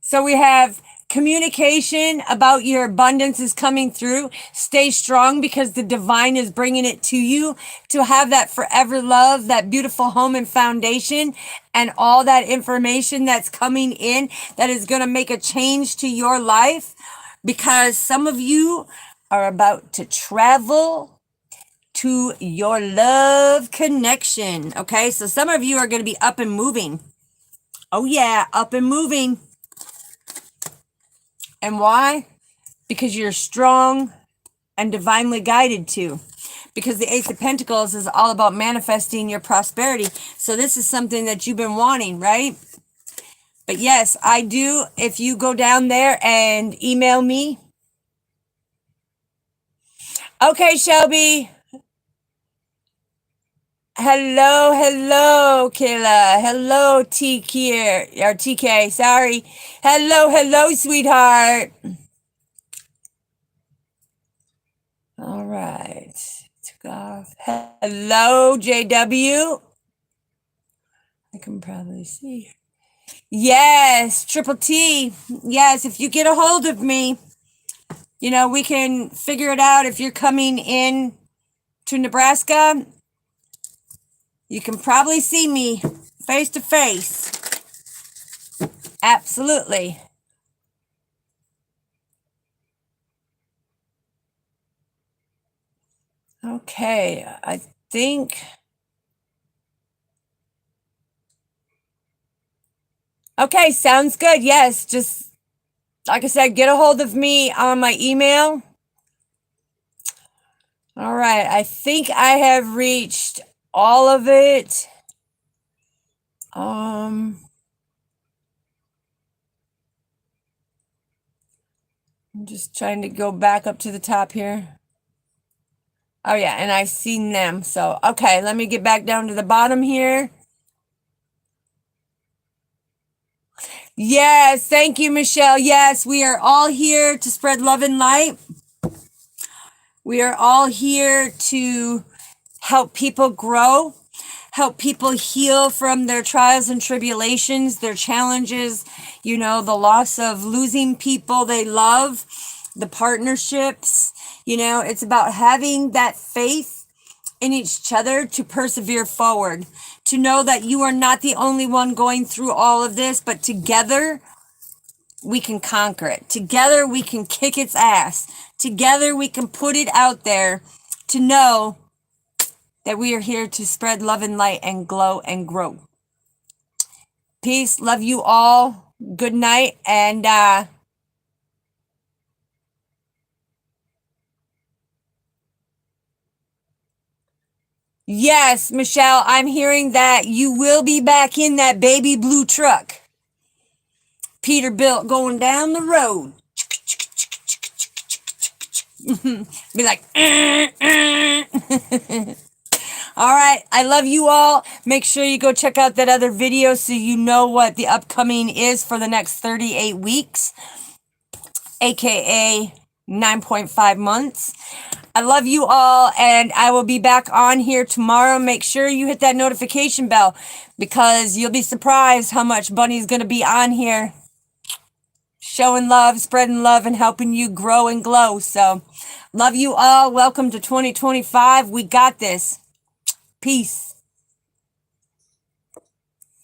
So we have communication about your abundance is coming through. Stay strong because the divine is bringing it to you to have that forever love, that beautiful home and foundation, and all that information that's coming in that is going to make a change to your life, because some of you are about to travel to your love connection. Okay, so some of you are going to be up and moving. Oh yeah, up and moving. And why? Because you're strong and divinely guided to. because the Ace of Pentacles is all about manifesting your prosperity. So this is something that you've been wanting, right? But yes, I do. If you go down there and email me. Okay, Shelby. Hello, hello, Kayla. Hello, TK. Sorry. Hello, sweetheart. All right. Took off. Hello, JW. I can probably see. Yes, Triple T. Yes, if you get a hold of me, you know, we can figure it out. If you're coming in to Nebraska, you can probably see me face to face. Absolutely. Okay, I think. Okay, sounds good. Yes, just like I said, get a hold of me on my email. All right, I think I have reached all of it. I'm just trying to go back up to the top here. Oh yeah, and I've seen them. So, okay, let me get back down to the bottom here. Yes, thank you, Michelle. Yes, we are all here to spread love and light. We are all here to help people grow, help people heal from their trials and tribulations, their challenges, you know, the loss of losing people they love, the partnerships. You know, it's about having that faith in each other to persevere forward, to know that you are not the only one going through all of this, but together we can conquer it. Together we can kick its ass. Together we can put it out there to know that we are here to spread love and light and glow and grow. Peace. Love you all. Good night. And yes, Michelle, I'm hearing that you will be back in that baby blue truck Peterbilt going down the road. Be like, all right, I love you all. Make sure you go check out that other video so you know what the upcoming is for the next 38 weeks, aka 9.5 months. I love you all, and I will be back on here tomorrow. Make sure you hit that notification bell because you'll be surprised how much Bunny's going to be on here showing love, spreading love, and helping you grow and glow. So, love you all. Welcome to 2025. We got this. Peace.